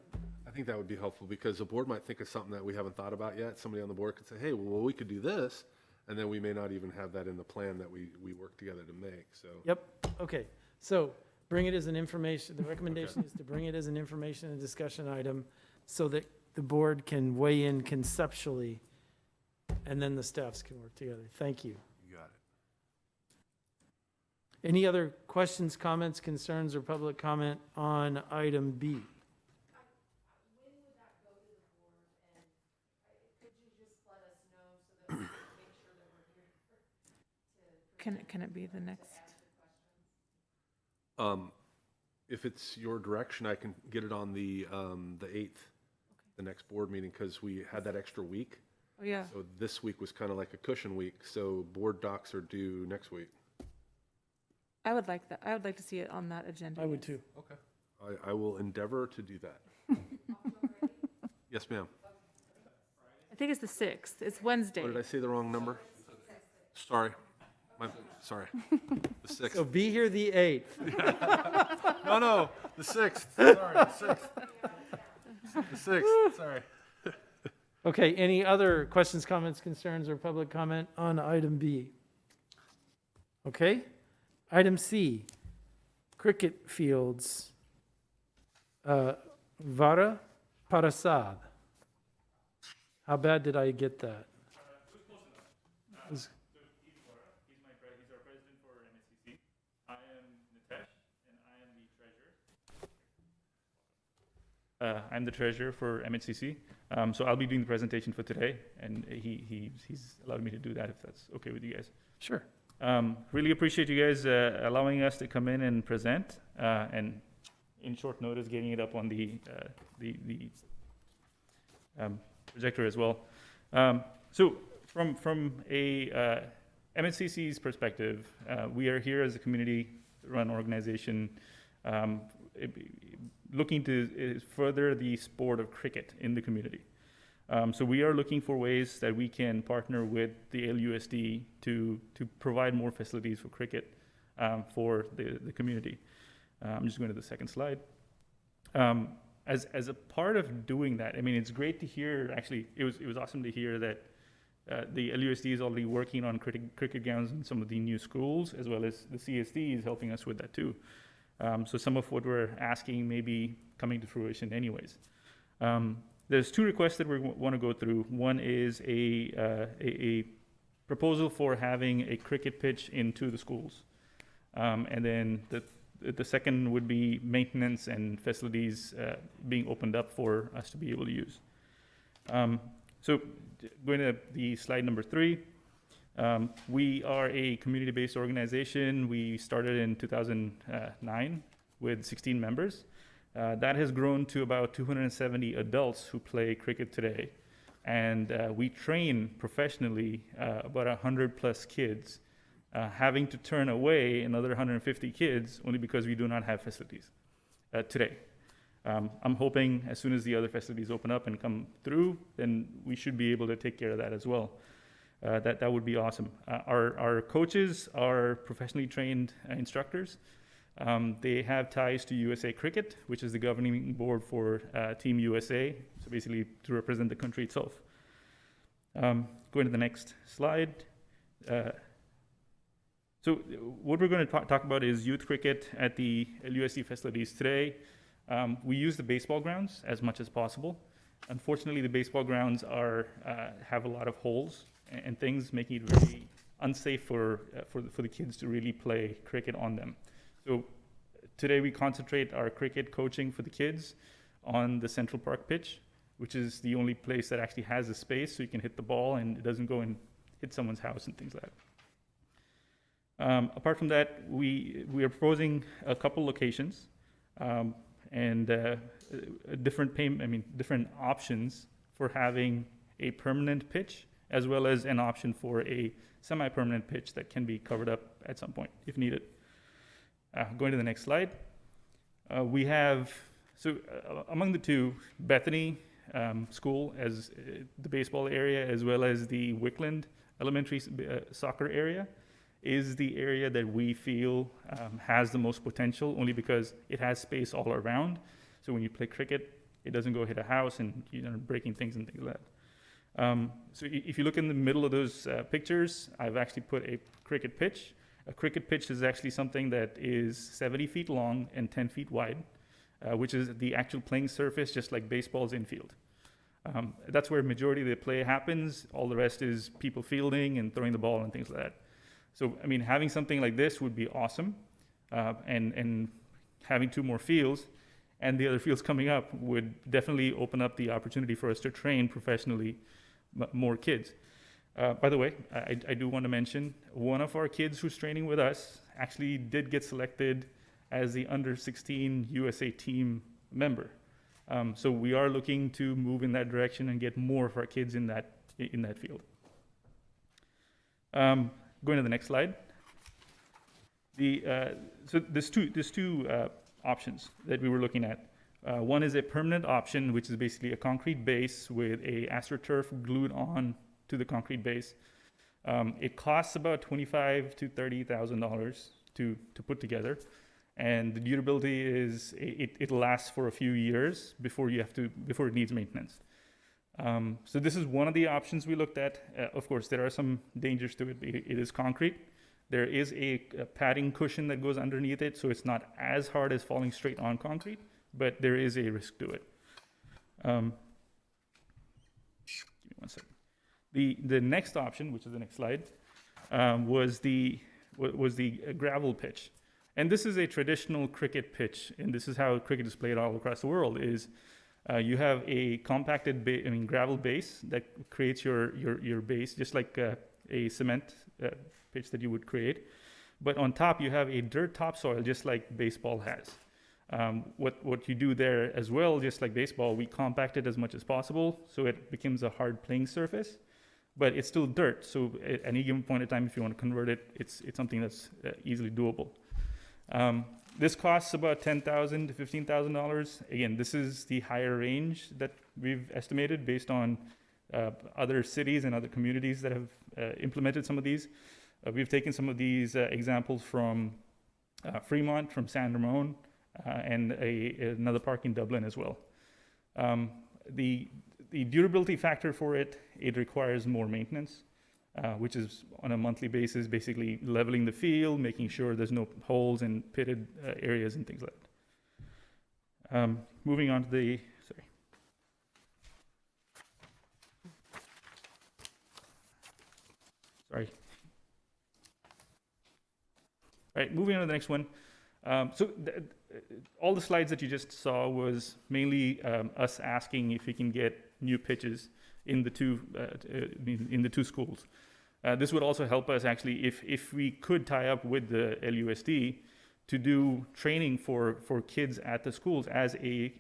I think that would be helpful because the board might think of something that we haven't thought about yet. Somebody on the board could say, hey, well, we could do this. And then we may not even have that in the plan that we work together to make, so. yep, okay. So bring it as an information, the recommendation is to bring it as an information and discussion item so that the board can weigh in conceptually and then the staffs can work together. Thank you. You got Any other questions, comments, concerns, or public comment on item B? Can it be the next? If it's your direction, I can get it on the 8th, the next board meeting, because we had that extra week. Oh, yeah. So this week was kind of like a cushion week, so board docs are due next week. I would like that. I would like to see it on that agenda. I would yes. too. Okay. I will endeavor to do that. Yes, ma'am. I think it's the 6th. It's Wednesday. Or did I say the wrong number? Sorry. Sorry. The 6th. So be here the 8th. No, the 6th. Sorry, the 6th. The 6th, sorry. Okay, any other questions, comments, concerns, or public comment on item B? Okay, item C, cricket fields. Vara Parasad. How bad did I get that? Was- He's our president for MSCC. I am Nitesh, and I am the treasurer. I'm the treasurer for MHCC. So I'll be doing the presentation for today, and he's allowed me to do that if that's okay with you guys. Sure. Really appreciate you guys allowing us to come in and present, and in short notice getting it up on the projector as well. So from a MHCC's perspective, we are here as a community-run organization looking to further the sport of cricket in the community. So we are looking for ways that we can partner with the LUSD to provide more facilities for cricket for the community. I'm just going to the second slide. As a part of doing that, I mean, it's great to hear, actually, it was awesome to hear that the LUSD is already working on cricket grounds in some of the new schools, as well as the CSD is helping us with that too. So some of what we're asking may be coming to fruition anyways. There's two requests that we want to go through. One is a proposal for having a cricket pitch into the schools. And then the second would be maintenance and facilities being opened up for us to be able to use. So going to the slide number 3, we are a community-based organization. We started in 2009 with 16 members. That has grown to about 270 adults who play cricket today. And we train professionally about 100 plus kids, having to turn away another 150 kids only because we do not have facilities today. I'm hoping as soon as the other facilities open up and come through, then we should be able to take care of that as well. That would be awesome. Our coaches are professionally trained instructors. They have ties to USA Cricket, which is the governing board for Team USA, so basically to represent the country itself. Going to the next slide. So what we're going to talk about is youth cricket at the LUSD facilities today. We use the baseball grounds as much as possible. Unfortunately, the baseball grounds have a lot of holes and things, making it very unsafe for the kids to really play cricket on them. So today we concentrate our cricket coaching for the kids on the Central Park pitch, which is the only place that actually has a space so you can hit the ball and it doesn't go and hit someone's house and things like that. Apart from that, we are proposing a couple locations and different options for having a permanent pitch, as well as an option for a semi-permanent pitch that can be covered up at some point if needed. Going to the next slide. We have, among the two, Bethany School as the baseball area, as well as the Wickland Elementary soccer area, is the area that we feel has the most potential, only because it has space all around. So when you play cricket, it doesn't go hit a house and breaking things and things like that. So if you look in the middle of those pictures, I've actually put a cricket pitch. A cricket pitch is actually something that is 70 feet long and 10 feet wide, which is the actual playing surface, just like baseball's infield. That's where majority of the play happens. All the rest is people fielding and throwing the ball and things like that. So, I mean, having something like this would be awesome, and having 2 more fields and the other fields coming up would definitely open up the opportunity for us to train professionally more kids. By the way, I do want to mention, one of our kids who's training with us actually did get selected as the under-16 USA team member. So we are looking to move in that direction and get more of our kids in that field. Going to the next slide. So there's two options that we were looking at. One is a permanent option, which is basically a concrete base with a AstroTurf glued on to the concrete base. It costs about $25,000 to $30,000 to put together, and the durability is it lasts for a few years before it needs maintenance. So this is one of the options we looked at. Of course, there are some dangers to it. It is concrete. There is a padding cushion that goes underneath it, so it's not as hard as falling straight on concrete, but there is a risk to it. Give me one second. The next option, which is the next slide, was the gravel pitch. And this is a traditional cricket pitch, and this is how cricket is played all across the world, is you have a compacted gravel base that creates your base, just like a cement pitch that you would create. But on top, you have a dirt topsoil, just like baseball has. What you do there as well, just like baseball, we compact it as much as possible so it becomes a hard playing surface, but it's still dirt. So at any given point in time, if you want to convert it, it's something that's easily doable. This costs about $10,000 to $15,000. Again, this is the higher range that we've estimated based on other cities and other communities that have implemented some of these. We've taken some of these examples from Fremont, from San Ramon, and another park in Dublin as well. The durability factor for it requires more maintenance, which is on a monthly basis, basically leveling the field, making sure there's no holes and pitted areas and things like that. Moving on to sorry. All right, moving on to the next one. All the slides that you just saw was mainly us asking if we can get new pitches in the two schools. This would also help us actually if we could tie up with the LUSD to do training for kids at the schools as a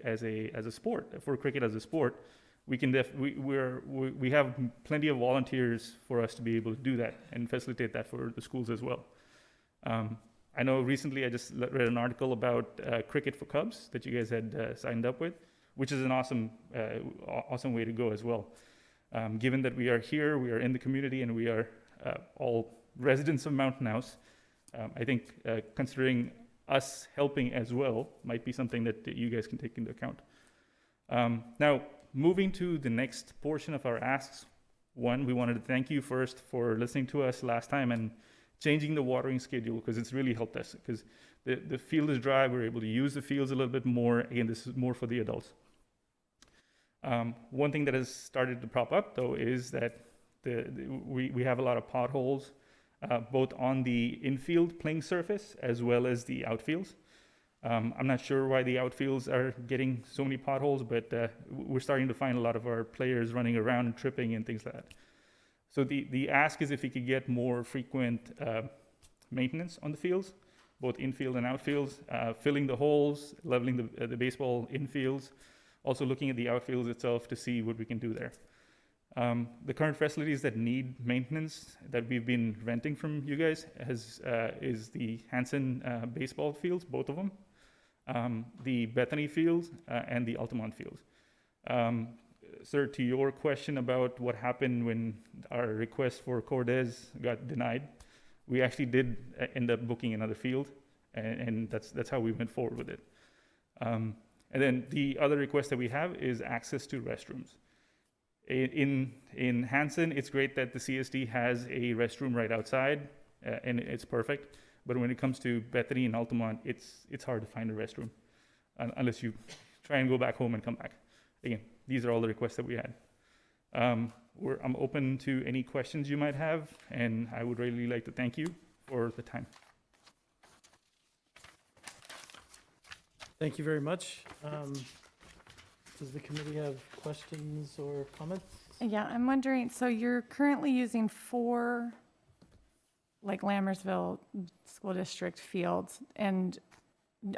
sport, for cricket as a sport. We can we have plenty of volunteers for us to be able to do that and facilitate that for the schools as well. I know recently I just read an article about Cricket for Cubs that you guys had signed up with, which is an awesome way to go as well. Given that we are here, we are in the community, and we are all residents of Mountain House, I think considering us helping as well might be something that you guys can take into account. Now, moving to the next portion of our asks. One, we wanted to thank you first for listening to us last time and changing the watering schedule, because it's really helped us, because the field is dry. We're able to use the fields a little bit more. Again, this is more for the adults. One thing that has started to prop up, though, is that we have a lot of potholes, both on the infield playing surface as well as the outfields. I'm not sure why the outfields are getting so many potholes, but we're starting to find a lot of our players running around and tripping and things like that. So the ask is if we could get more frequent maintenance on the fields, both infield and outfields, filling the holes, leveling the baseball infields, also looking at the outfields itself to see what we can do there. The current facilities that need maintenance that we've been renting from you guys is the Hanson baseball fields, both of them, the Bethany fields, and the Altamont fields. Sir, to your question about what happened when our request for Cordes got denied, we actually did end up booking another field, and that's how we went forward with it. And then the other request that we have is access to restrooms. In Hanson, it's great that the CSD has a restroom right outside, and it's perfect. But when it comes to Bethany and Altamont, it's hard to find a restroom unless you try and go back home and come back. Again, these are all the requests that we had. I'm open to any questions you might have, and I would really like to thank you for the time. Thank you very much. Does the committee have questions or comments? Yeah, I'm wondering, so you're currently using 4, like Lammersville School District fields, and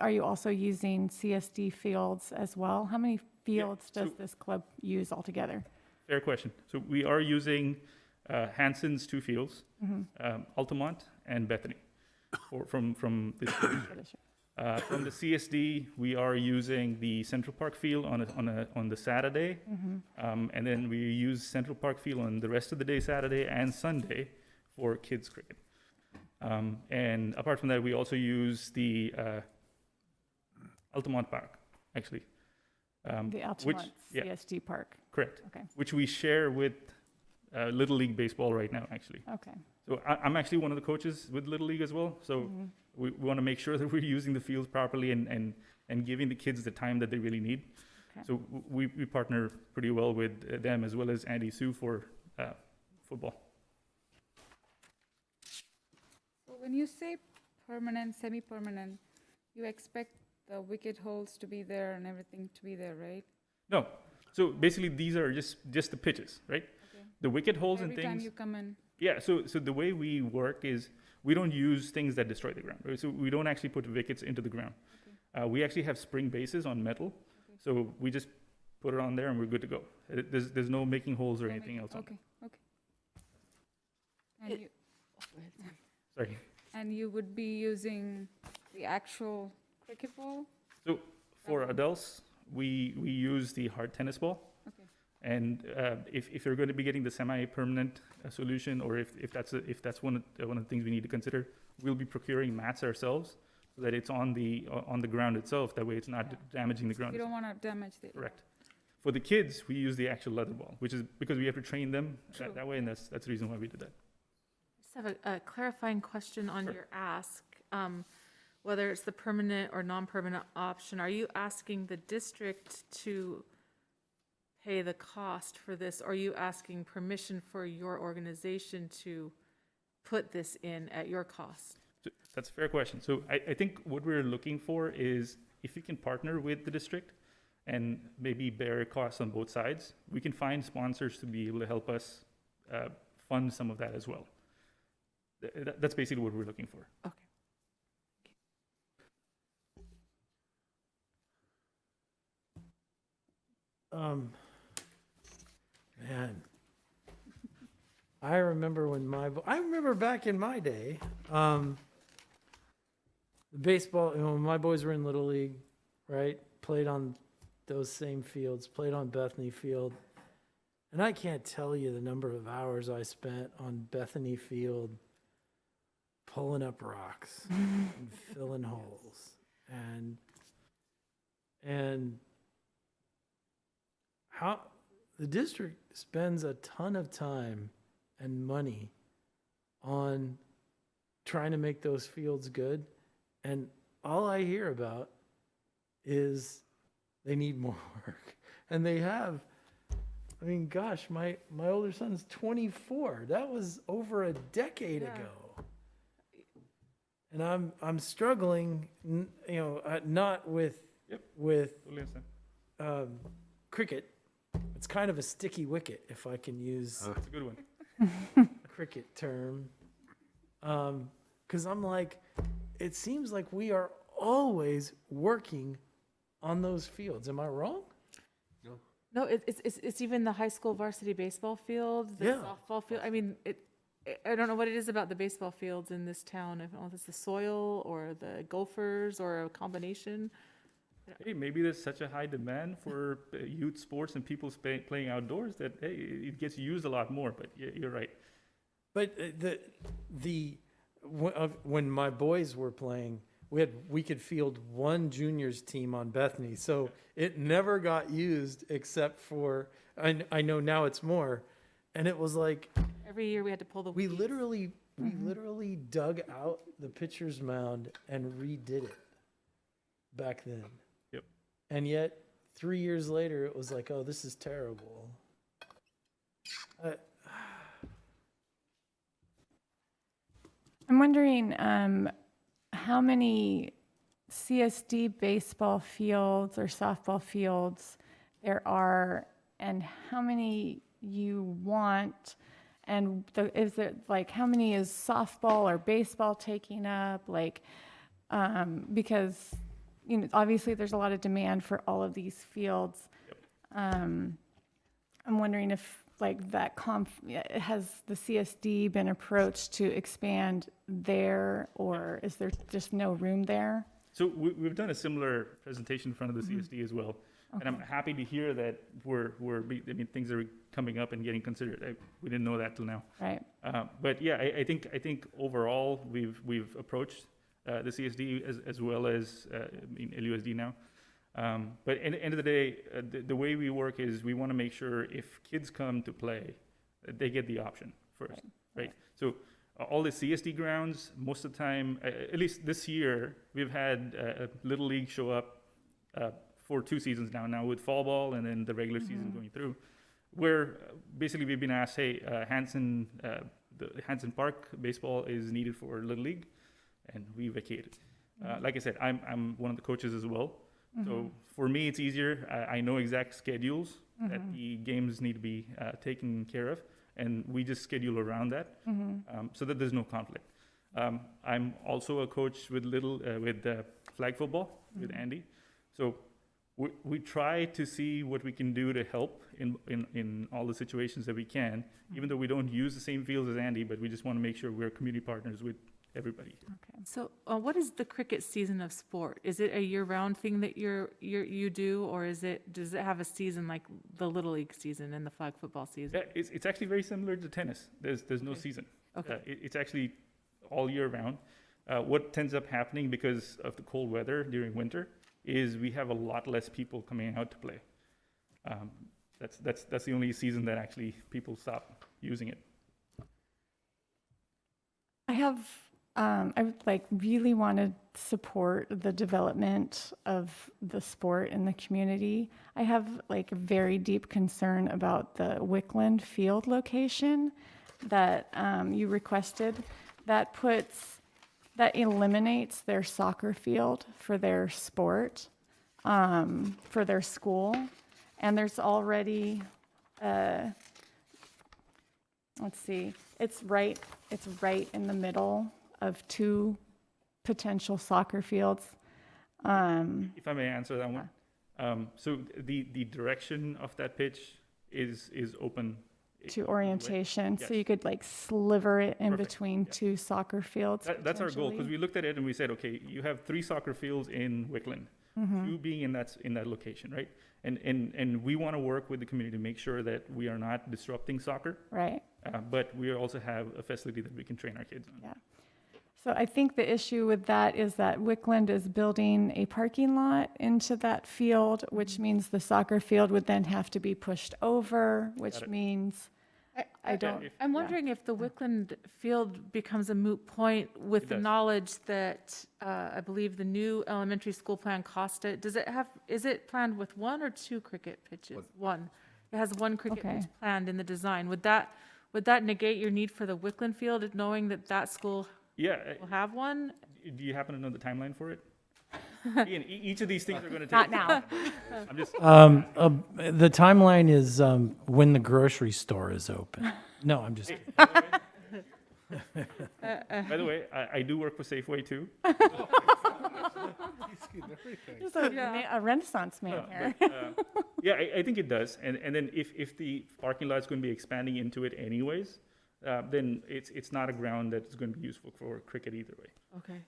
are you also using CSD fields as well? How many fields does so- this club use altogether? Fair question. So we are using Hanson's 2 fields, Altamont and Bethany, from the School district? from the CSD, we are using the Central Park field on the Saturday, and then we use Central Park field on the rest of the day, Saturday and Sunday, for kids cricket. And apart from that, we also use the Altamont Park, actually. The Altamont yeah. CSD Park? Correct. Okay, Which we share with Little League Baseball right now, actually. okay. So I'm actually one of the coaches with Little League as well. So we want to make sure that we're using the fields properly and giving the kids the time that they really need. Okay. So we partner pretty well with them as well as Andy Sue for football. So when you say permanent, semi-permanent, you expect the wicket holes to be there and everything to be there, right? No. So basically, these are just the pitches, right? Okay. The wicket holes and Every time things. you come in. Yeah, so the way we work is we don't use things that destroy the ground. Right? So we don't actually put wickets into the ground. We actually have spring bases on metal, so we just put it on there and we're good to go. There's no making holes or No anything making- else on Okay, okay. And It- you, it. Sorry. and you would be using the actual cricket ball? So for adults, we use the hard tennis ball. Okay. And if you're going to be getting the semi-permanent solution, or if that's one of the things we need to consider, we'll be procuring mats ourselves so that it's on the ground itself. That way, it's not damaging the ground. You don't want to damage the. Correct. For the kids, we use the actual leather ball, which is because we have to train them True. that way, and that's the reason why we did that. Just have a clarifying question on Sure. your ask. Whether it's the permanent or non-permanent option, are you asking the district to pay the cost for this? Or are you asking permission for your organization to put this in at your cost? So that's a fair question. So I think what we're looking for is if we can partner with the district and maybe bear costs on both sides, we can find sponsors to be able to help us fund some of that as well. That's basically what we're looking for. Okay. Man, I remember I remember back in my day, the baseball, when my boys were in Little League, right? Played on those same fields, played on Bethany Field. And I can't tell you the number of hours I spent on Bethany Field pulling up rocks and filling holes. And how the district spends a ton of time and money on trying to make those fields good. And all I hear about is they need more work. And they have, I mean, gosh, my older son's 24. That was over a decade Yeah. ago. And I'm struggling, not with Totally understand. cricket. It's kind of a sticky wicket, if I can use That's a good one. a cricket term. Because I'm like, it seems like we are always working on those fields. Am I wrong? No, it's even the high school varsity baseball field, the Yeah. softball field. I mean, I don't know what it is about the baseball fields in this town. I don't know if it's the soil or the gophers or a combination. Hey, maybe there's such a high demand for youth sports and people playing outdoors that, hey, it gets used a lot more, but you're right. But when my boys were playing, we could field one juniors team on Bethany, so it never got used except for, I know now it's more, and it was like, Every year we had to pull the we weeds. literally dug out the pitcher's mound and redid it back then. Yep. And yet, 3 years later, it was like, oh, this is terrible. I'm wondering how many CSD baseball fields or softball fields there are, and how many you want, and is it like how many is softball or baseball taking up? Like, because obviously there's a lot of demand for all of these fields. I'm wondering if like that has the CSD been approached to expand there, or is there just no room there? So we've done a similar presentation in front of the CSD as well. And I'm happy to hear that things are coming up and getting considered. We didn't know that till now. Right. But yeah, I think overall we've approached the CSD as well as LUSD now. But at the end of the day, the way we work is we want to make sure if kids come to play, that they get the option first, right? So all the CSD grounds, most of the time, at least this year, we've had Little League show up for 2 seasons now with fall ball and then the regular season going through, where basically we've been asked, hey, the Hanson Park baseball is needed for Little League, and we vacated. Like I said, I'm one of the coaches as well. So for me, it's easier. I know exact schedules that the games need to be taken care of, and we just schedule around that so that there's no conflict. I'm also a coach with flag football with Andy. So we try to see what we can do to help in all the situations that we can, even though we don't use the same fields as Andy, but we just want to make sure we're community partners with everybody. Okay. So what is the cricket season of sport? Is it a year-round thing that you do, or does it have a season like the Little League season and the flag football season? Yeah, it's actually very similar to tennis. There's no season. Okay. It's actually all year round. What tends up happening because of the cold weather during winter is we have a lot less people coming out to play. That's the only season that actually people stop using it. I would really want to support the development of the sport in the community. I have a very deep concern about the Wickland Field location that you requested. That eliminates their soccer field for their sport, for their school, and there's already let's see, it's right in the middle of 2 potential soccer fields. If I may answer that one. So the direction of that pitch is open. To orientation, so Yes. you could sliver it in Perfect. between 2 soccer fields. That's our goal, because potentially. we looked at it and we said, okay, you have 3 soccer fields in Wickland, 2 being in that location, right? And we want to work with the community to make sure that we are not disrupting soccer, Right. but we also have a facility that we can train our kids on. Yeah. So I think the issue with that is that Wickland is building a parking lot into that field, which means the soccer field would then have to be pushed over, which it. means I don't. I'm wondering if the Wickland field becomes a moot point with It the does. knowledge that I believe the new elementary school plan cost it. Is it planned with 1 or 2 cricket pitches? One. It has 1 cricket Okay. pitch planned in the design. Would that negate your need for the Wickland field, knowing that school Yeah, will have one? do you happen to know the timeline for it? Ian, each of these things are going to take. Not now. I'm just, The timeline is when the grocery store is open. No, I'm just kidding. by the way, I do work for Safeway too. Just a Renaissance man here. Yeah, I think it does. And then if the parking lot is going to be expanding into it anyways, then it's not a ground that's going to be useful for cricket either way. Okay.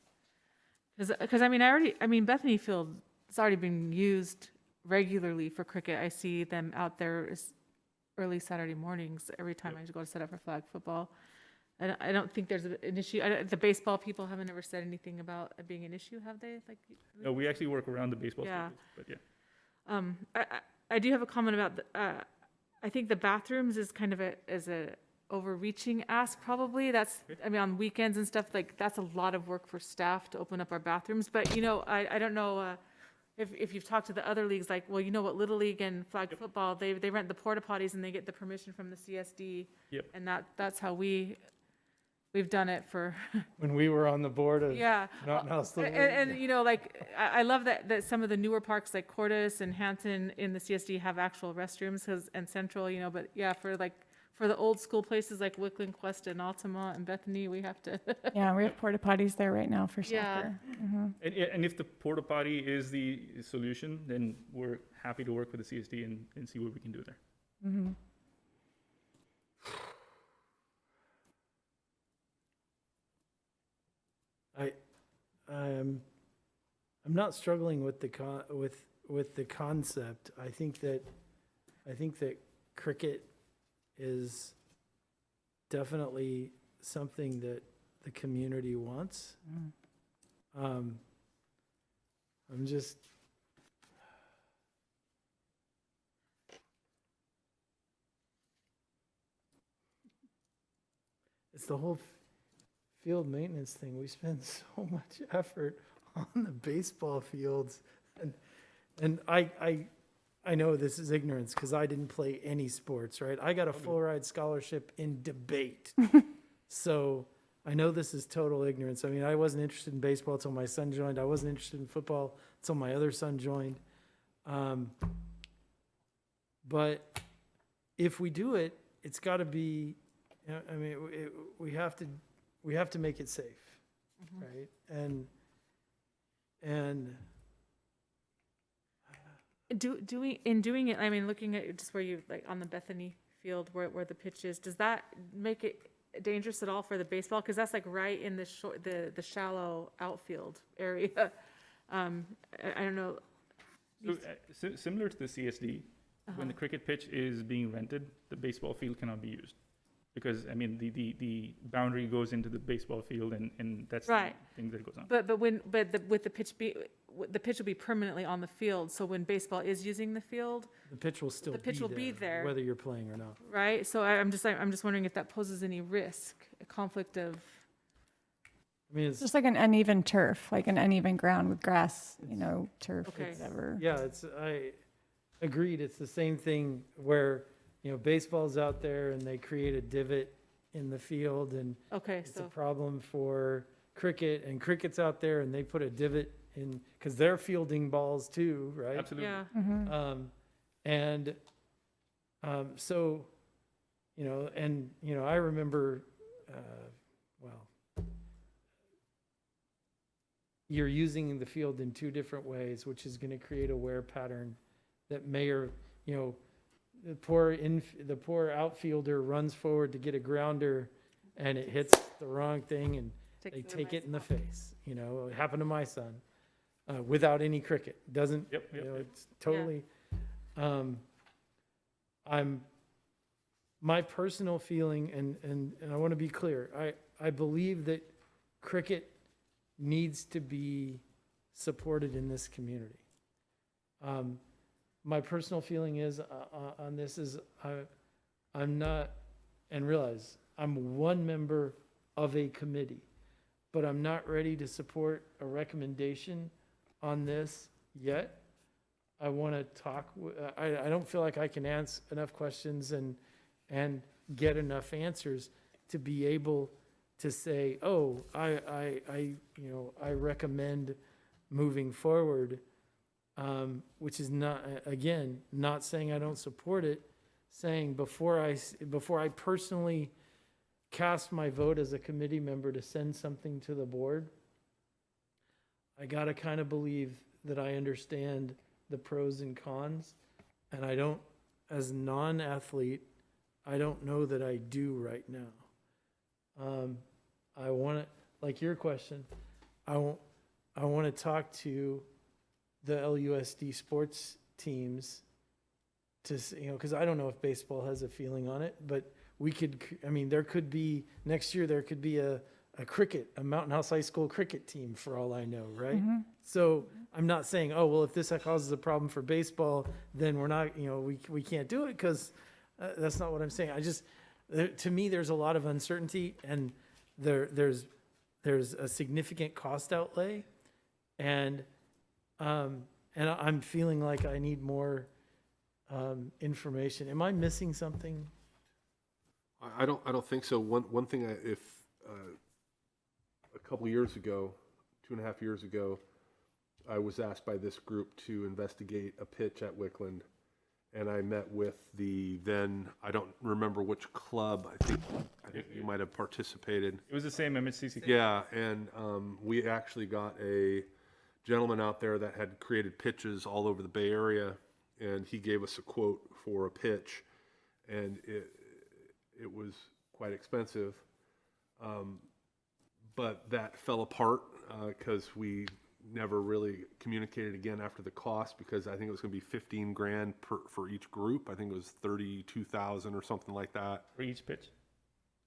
Because Bethany Field has already been used regularly for cricket. I see them out there early Saturday mornings every time I go to set up for flag football. And I don't think there's an issue. The baseball people haven't ever said anything about it being an issue, have they? No, we actually work around the baseball Yeah. fields, but yeah. I do have a comment about I think the bathrooms is kind of a overreaching ask probably. That's, on weekends and stuff, that's a lot of work for staff to open up our bathrooms. But, I don't know if you've talked to the other leagues, Little League and flag football, they rent the porta potties and they get the permission from the CSD. Yep. And that's how we we've done it for, When we were on the board of yeah. Mountain House Little League. And, you know, like, I love that some of the newer parks like Cordes and Hampton in the CSD have actual restrooms, and Central, you know, but yeah, for the old school places like Wickland, Quest, and Altamont and Bethany, we have to, Yeah, we have porta potties there right now for Yeah. soccer. Mhm. And if the porta potty is the solution, then we're happy to work with the CSD and see what we can do there. Mhm. I'm not struggling with the concept. I think that cricket is definitely something that the community wants. I'm just, it's the whole field maintenance thing. We spend so much effort on the baseball fields, and I know this is ignorance because I didn't play any sports, right? I got a full ride scholarship in debate. So I know this is total ignorance. I mean, I wasn't interested in baseball until my son joined. I wasn't interested in football until my other son joined. But if we do it, it's got to be, I mean, we have to make it safe, right? And in doing it, I mean, looking at just where you, like, on the Bethany field where the pitch is, does that make it dangerous at all for the baseball? Because that's like right in the shallow outfield area. I don't know. So, similar to the CSD, when the cricket pitch is being rented, the baseball field cannot be used. Because, I mean, the boundary goes into the baseball field, and that's Right. the thing that goes on. With the pitch the pitch will be permanently on the field. So when baseball is using the field, the pitch will still The pitch will be there. whether you're playing or not. right? So I'm just wondering if that poses any risk, a conflict of. I mean, it's Just like an uneven turf, like an uneven ground with grass, turf, Okay. whatever. yeah, I agreed. It's the same thing where, baseball's out there and they create a divot in the field, and Okay, it's a so problem for cricket, and cricket's out there and they put a divot in, because they're fielding balls too, right? Absolutely. yeah. So, I remember, you're using the field in two different ways, which is going to create a wear pattern that may or, the poor outfielder runs forward to get a grounder and it hits the wrong thing and they take it in the face. It happened to my son without any cricket. Doesn't, Yep, yep, yep. it's totally, my personal feeling, and I want to be clear, I believe that cricket needs to be supported in this community. My personal feeling is on this is I'm not, and realize I'm one member of a committee, but I'm not ready to support a recommendation on this yet. I want to talk, I don't feel like I can answer enough questions and get enough answers to be able to say, oh, I recommend moving forward, which is not, again, not saying I don't support it, saying before I personally cast my vote as a committee member to send something to the board, I gotta kind of believe that I understand the pros and cons, and I don't, as a non-athlete, I don't know that I do right now. I want to, like your question, I want to talk to the LUSD sports teams to, because I don't know if baseball has a feeling on it, but we could, there could be, next year, there could be a Mountain House High School cricket team for all I know, right? So I'm not saying, oh, well, if this causes a problem for baseball, then we're not, we can't do it, because that's not what I'm saying. To me, there's a lot of uncertainty, and there's a significant cost outlay, and I'm feeling like I need more information. Am I missing something? I don't think so. One thing, if a couple years ago, 2.5 years ago, I was asked by this group to investigate a pitch at Wickland, and I met with the then, I don't remember which club, I think you might have participated. It was the same MHCC. Yeah, and we actually got a gentleman out there that had created pitches all over the Bay Area, and he gave us a quote for a pitch, and it was quite expensive. But that fell apart because we never really communicated again after the cost, because I think it was going to be 15 grand for each group. I think it was 32,000 or something like that. For each pitch.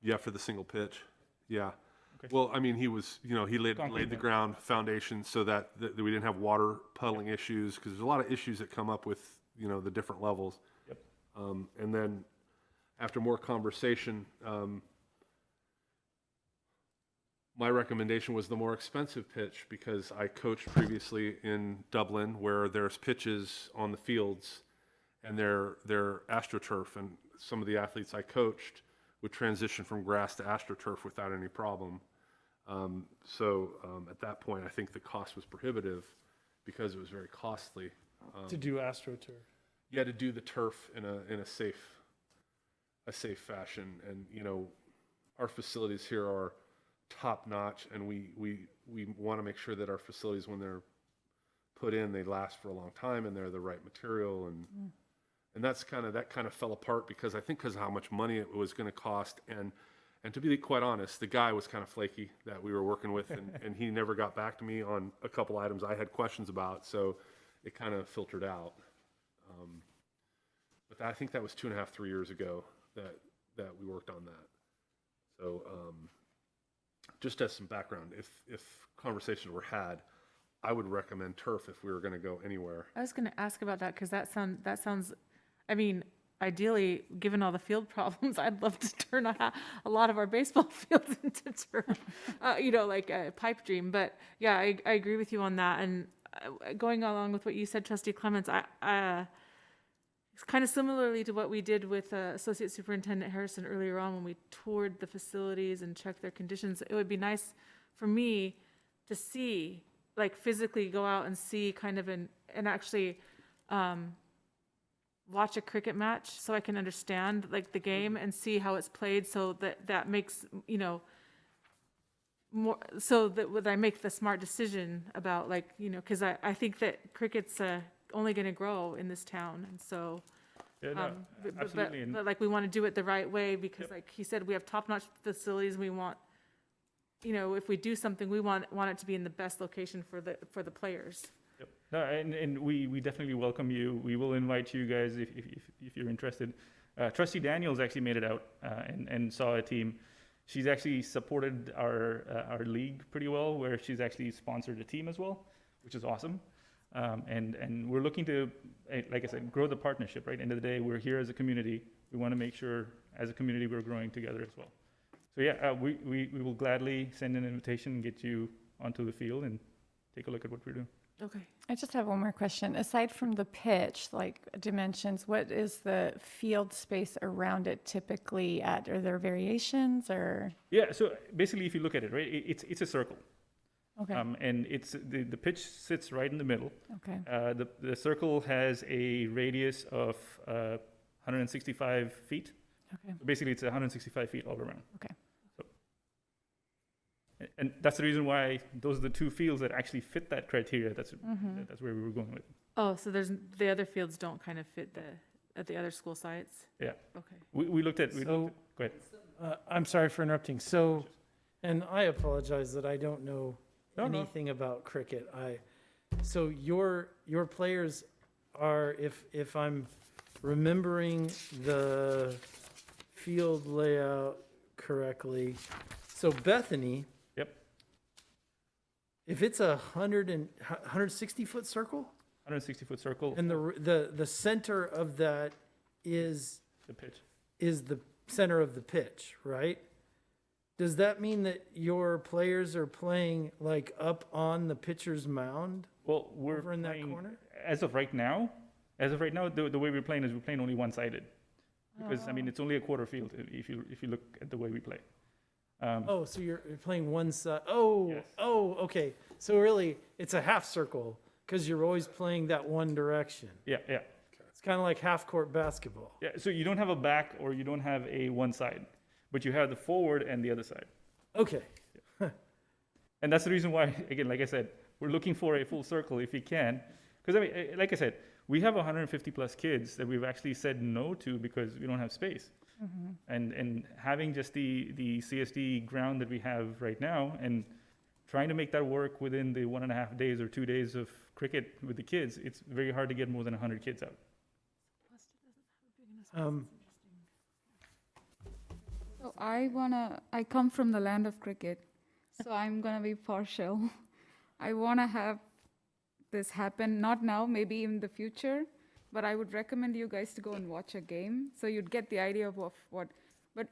Yeah, for the single pitch. Yeah. Okay. Well, I mean, he was, he laid the Concrete. ground foundation so that we didn't have water puddling issues, because there's a lot of issues that come up with, the different levels. Yep. And then after more conversation, my recommendation was the more expensive pitch, because I coached previously in Dublin where there's pitches on the fields and they're AstroTurf, and some of the athletes I coached would transition from grass to AstroTurf without any problem. So at that point, I think the cost was prohibitive because it was very costly. To do AstroTurf. You had to do the turf in a safe fashion, and our facilities here are top notch, and we want to make sure that our facilities, when they're put in, they last for a long time and they're the right material, and that kind of fell apart because of how much money it was going to cost, and to be quite honest, the guy was kind of flaky that we were working with, and he never got back to me on a couple items I had questions about, so it kind of filtered out. But I think that was 2.5, 3 years ago that we worked on that. So just as some background, if conversations were had, I would recommend turf if we were going to go anywhere. I was going to ask about that because that sounds, I mean, ideally, given all the field problems, I'd love to turn a lot of our baseball fields into turf, like a pipe dream. But yeah, I agree with you on that. And going along with what you said, Trustee Clements, it's kind of similarly to what we did with Associate Superintendent Harrison earlier on when we toured the facilities and checked their conditions. It would be nice for me to see, like physically go out and see kind of and actually watch a cricket match so I can understand like the game and see how it's played, so that makes, more, so that would I make the smart decision about because I think that cricket's only going to grow in this town, and so Yeah, no, absolutely. but we want to do it the right way, because like he said, we have top-notch facilities. We want, if we do something, we want it to be in the best location for the players. Yep. No, and we definitely welcome you. We will invite you guys if you're interested. Trustee Daniels actually made it out and saw a team. She's actually supported our league pretty well, where she's actually sponsored a team as well, which is awesome. And we're looking to, like I said, grow the partnership, right? End of the day, we're here as a community. We want to make sure as a community we're growing together as well. So yeah, we will gladly send an invitation and get you onto the field and take a look at what we're doing. Okay. I just have one more question. Aside from the pitch, like dimensions, what is the field space around it typically at? Are there variations or? Yeah, so basically if you look at it, right, it's a circle. Okay. And it's the pitch sits right in the middle. Okay. The circle has a radius of 165 feet. Okay. So basically, it's 165 feet all around. Okay. So, and that's the reason why those are the two fields that actually fit that criteria. That's where we were going with. Oh, so the other fields don't kind of fit at the other school sites? Yeah. Okay. We looked at. Go ahead. I'm sorry for interrupting. So, and I apologize that I don't know anything about cricket. So your players are, if I'm remembering the field layout correctly, so Bethany. Yep. If it's 160 foot circle, 160-foot circle. and the center of that is The pitch. the center of the pitch, right? Does that mean that your players are playing like up on the pitcher's mound Well, we're over in that playing, corner? as of right now, the way we're playing is we're playing only one-sided, because I mean it's only a quarter field if you look at the way we play. Oh, so you're playing one side. Oh, Yes. oh, okay. So really, it's a half circle because you're always playing that one direction. Yeah, yeah. It's kind of like half court basketball. Yeah, so you don't have a back or you don't have a one side, but you have the forward and the other side. Okay. And that's the reason why, again, like I said, we're looking for a full circle if we can. Because, I mean, like I said, we have 150 plus kids that we've actually said no to because we don't have space. And having just the CSD ground that we have right now and trying to make that work within the 1.5 days or 2 days of cricket with the kids, it's very hard to get more than 100 kids out. So I come from the land of cricket, so I'm gonna be partial. I wanna have this happen, not now, maybe in the future, but I would recommend you guys to go and watch a game, so you'd get the idea of what, but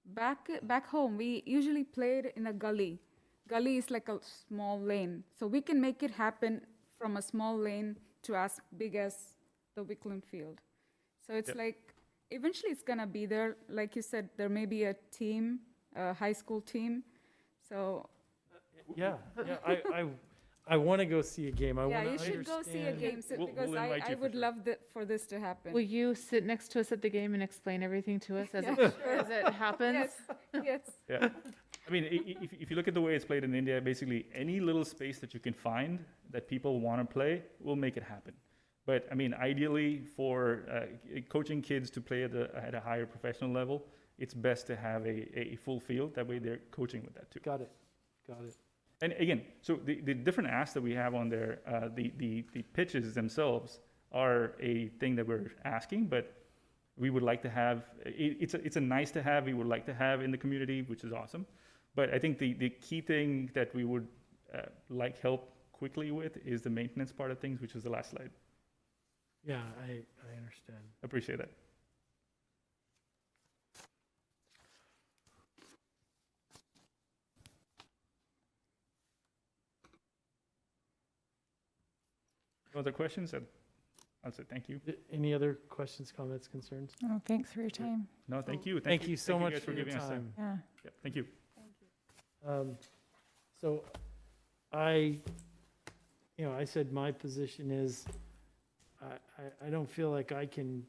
back home, we usually played in a gully. Gully is like a small lane, so we can make it happen from a small lane to as big as the Wickland field. So it's Yep. like, eventually it's gonna be there. Like you said, there may be a team, a high school team. So Yeah, yeah. I want to go see a game. I yeah, want you to should go see a understand. game We'll because invite I you for would sure. love for this to happen. Will you sit next to us at the game and explain everything to us as, Yeah, as it happens? Yes, yes. Yeah. I mean, if you look at the way it's played in India, basically any little space that you can find that people want to play will make it happen. But I mean, ideally for coaching kids to play at a higher professional level, it's best to have a full field. That way they're coaching with that too. Got it. Got it. And again, so the different asks that we have on there, the pitches themselves are a thing that we're asking, but we would like to have, it's a nice to have, we would like to have in the community, which is awesome. But I think the key thing that we would like help quickly with is the maintenance part of things, which is the last slide. Yeah, I understand. Appreciate that. No other questions? I'll say thank you. Any other questions, comments, concerns? Oh, thanks for your time. No, thank you. Thank you so much guys for your giving us time. Yeah. Yep, thank you. So I said my position is, I don't feel like I can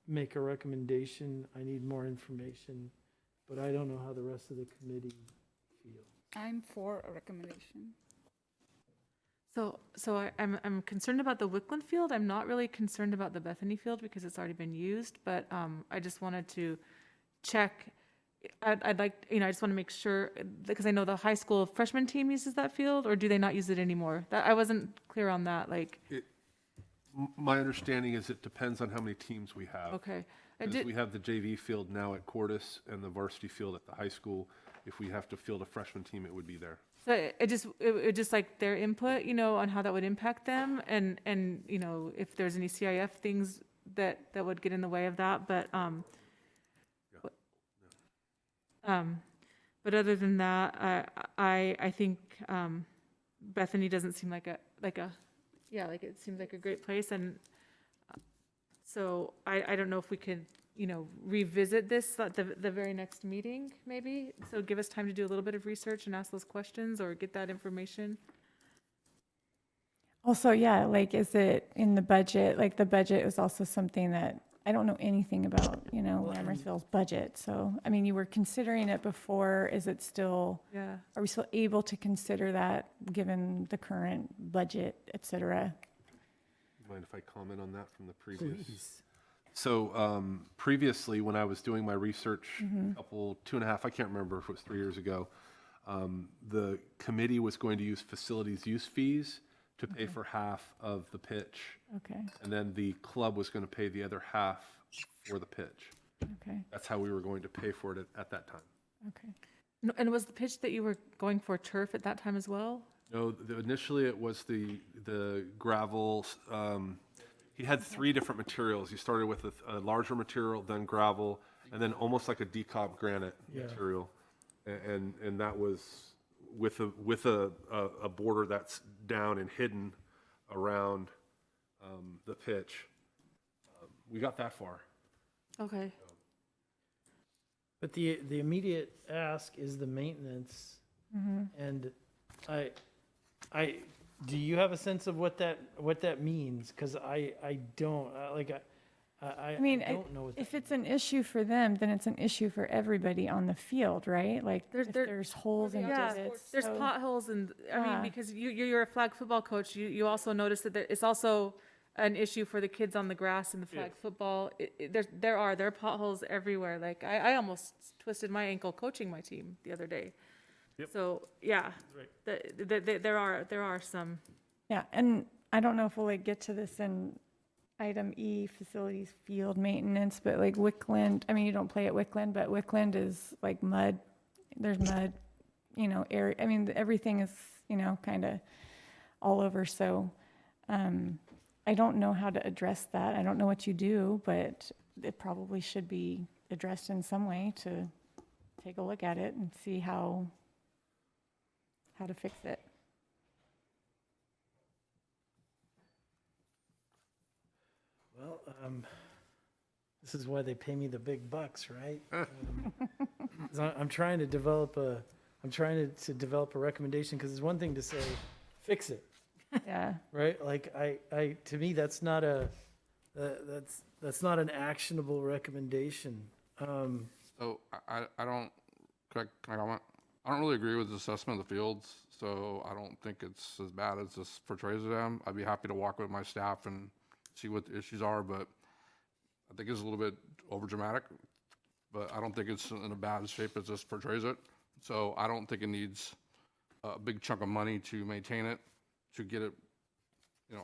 make a recommendation. I need more information, but I don't know how the rest of the committee feels. I'm for a recommendation. So I'm concerned about the Wickland field. I'm not really concerned about the Bethany field because it's already been used, but I just wanted to check. I'd like, I just want to make sure, because I know the high school freshman team uses that field, or do they not use it anymore? That, I wasn't clear on that, like, My understanding is it depends on how many teams we have. okay. I Because did, we have the JV field now at Cordis and the varsity field at the high school. If we have to field a freshman team, it would be there. so it just like their input, on how that would impact them, and, if there's any CIF things that would get in the way of that, but other than that, I think Bethany doesn't seem like it seems like a great place, and so I don't know if we could, revisit this at the very next meeting, maybe, so give us time to do a little bit of research and ask those questions or get that information. Also, yeah, like, is it in the budget? Like, the budget is also something that I don't know anything about, Lammerville's budget. So, I mean, you were considering it before. Is it still, Yeah. are we still able to consider that given the current budget, et cetera? Mind if I comment on that from the previous? Please. So previously, when I was doing my research, two and a half, I can't remember if it was 3 years ago, the committee was going to use facilities use fees to pay for half of the pitch, Okay, and then the club was going to pay the other half for the pitch. okay, That's how we were going to pay for it at that time. okay. And was the pitch that you were going for turf at that time as well? No, initially it was the gravel. He had 3 different materials. He started with a larger material, then gravel, and then almost like a decomp granite material, and that was with a border that's down and hidden around the pitch. We got that far. Okay. But the immediate ask is the maintenance. And do you have a sense of what that means? Because I don't, I mean, don't know what that if it's an issue for them, then it's an issue for everybody on the field, right? Like, There's- if there- there's holes and Yeah, divots. there's so- potholes and, I Yeah. mean, because you're a flag football coach, you also notice that it's also an issue for the kids on the grass in the flag football. There are potholes everywhere. Like, I almost twisted my ankle coaching my team the other day. Yep. So, yeah, Right. there are some. Yeah, and I don't know if we'll like get to this in item E, facilities, field maintenance, but like Wickland, I mean, you don't play at Wickland, but Wickland is like mud. There's mud, area, I mean, everything is, kind of all over, so, I don't know how to address that. I don't know what you do, but it probably should be addressed in some way to take a look at it and see how to fix it. Well, this is why they pay me the big bucks, right? 'Cause I'm trying to develop a recommendation, because it's one thing to say, fix it, Yeah. right? Like, to me, that's not an actionable recommendation. So I don't, can I comment? I don't really agree with the assessment of the fields, so I don't think it's as bad as this portrays them. I'd be happy to walk with my staff and see what the issues are, but I think it's a little bit over dramatic, but I don't think it's in a bad shape as this portrays it. So I don't think it needs a big chunk of money to maintain it, to get it,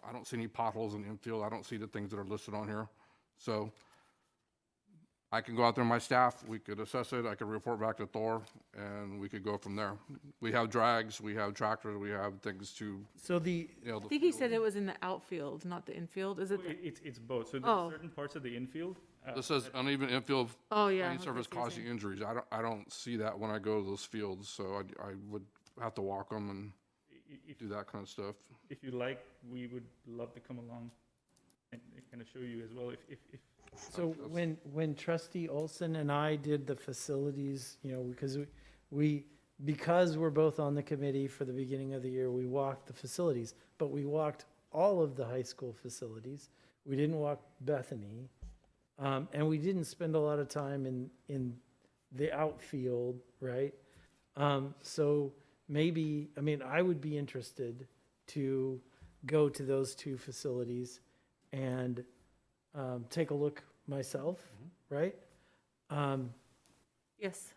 I don't see any potholes in the infield. I don't see the things that are listed on here. So I can go out there with my staff, we could assess it, I could report back to Thor, and we could go from there. We have drags, we have tractors, we have things to, So the, I think he said it was in the outfield, not the infield. Is it? It's both. So Oh. there's certain parts of the infield. this says uneven infield Oh, yeah. playing surface causing injuries. I don't see that when I go to those fields, so I would have to walk them and do that kind of stuff. If you like, we would love to come along and kind of show you as well. If So when Trustee Olson and I did the facilities, because because we're both on the committee for the beginning of the year, we walked the facilities, but we walked all of the high school facilities. We didn't walk Bethany, and we didn't spend a lot of time in the outfield, right? So maybe, I would be interested to go to those two facilities and take a look myself, right? Yes.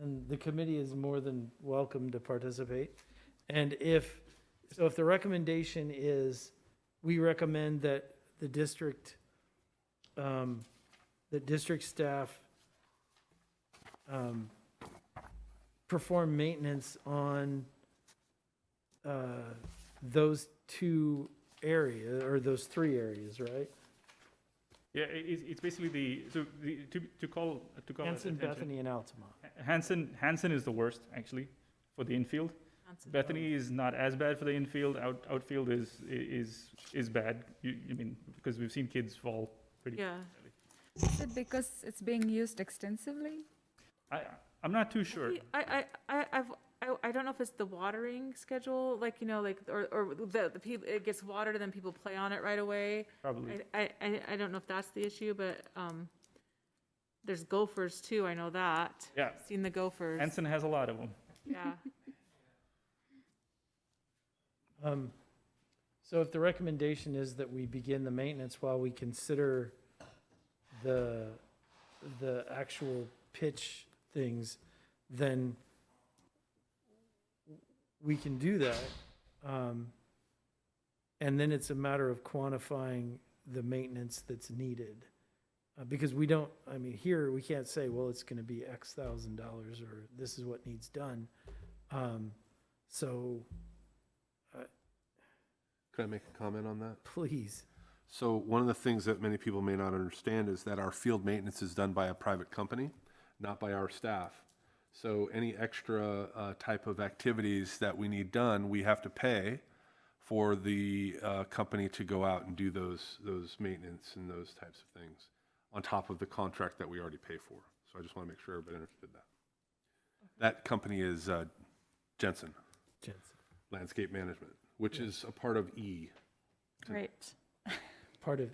And the committee is more than welcome to participate. And if the recommendation is, we recommend that the district staff perform maintenance on those two areas, or those three areas, right? yeah, it's basically to call Hanson, attention. Bethany, and Altamont. Hanson is the worst actually for the infield. Bethany is not as bad for the infield. Outfield is bad. Because we've seen kids fall pretty. Yeah. Is it because it's being used extensively? I'm not too sure. I don't know if it's the watering schedule, or the people, it gets watered and then people play on it right away. Probably. I don't know if that's the issue, but, there's gophers too, I know that. Yeah. Seen the gophers. Hanson has a lot of them. Yeah. So if the recommendation is that we begin the maintenance while we consider the actual pitch things, then we can do that. And then it's a matter of quantifying the maintenance that's needed. Because we don't, here, we can't say, well, it's gonna be X $1,000, or this is what needs done. So, Can I make a comment on that? please. So one of the things that many people may not understand is that our field maintenance is done by a private company, not by our staff. So any extra type of activities that we need done, we have to pay for the company to go out and do those maintenance and those types of things on top of the contract that we already pay for. So I just want to make sure everybody understood that. That company is Jensen Jensen. Landscape Management, which is a part of E. Right. Part of,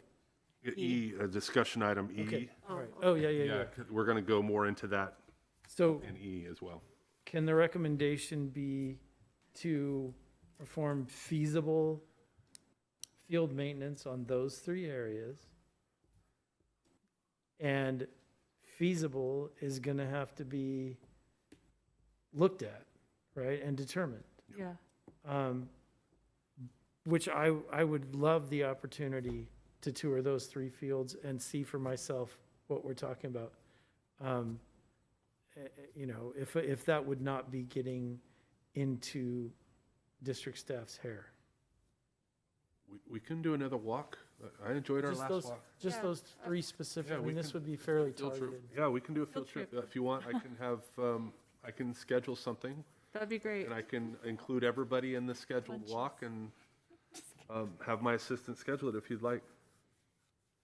E, a discussion item E. okay, all right. Oh, yeah. We're going to go more into that So in E as well. can the recommendation be to perform feasible field maintenance on those 3 areas? And feasible is going to have to be looked at, right, and determined. Yeah. Which I would love the opportunity to tour those 3 fields and see for myself what we're talking about. You know, if that would not be getting into district staff's hair. We can do another walk. I enjoyed our Just last those, walk. just those 3 specific, I we mean, this can- would be fairly Field trip. targeted. Yeah, we can do a field Field trip. If you want, I can have, I can schedule something, That'd be great. and I can include everybody in the scheduled walk and have my assistant schedule it if you'd like.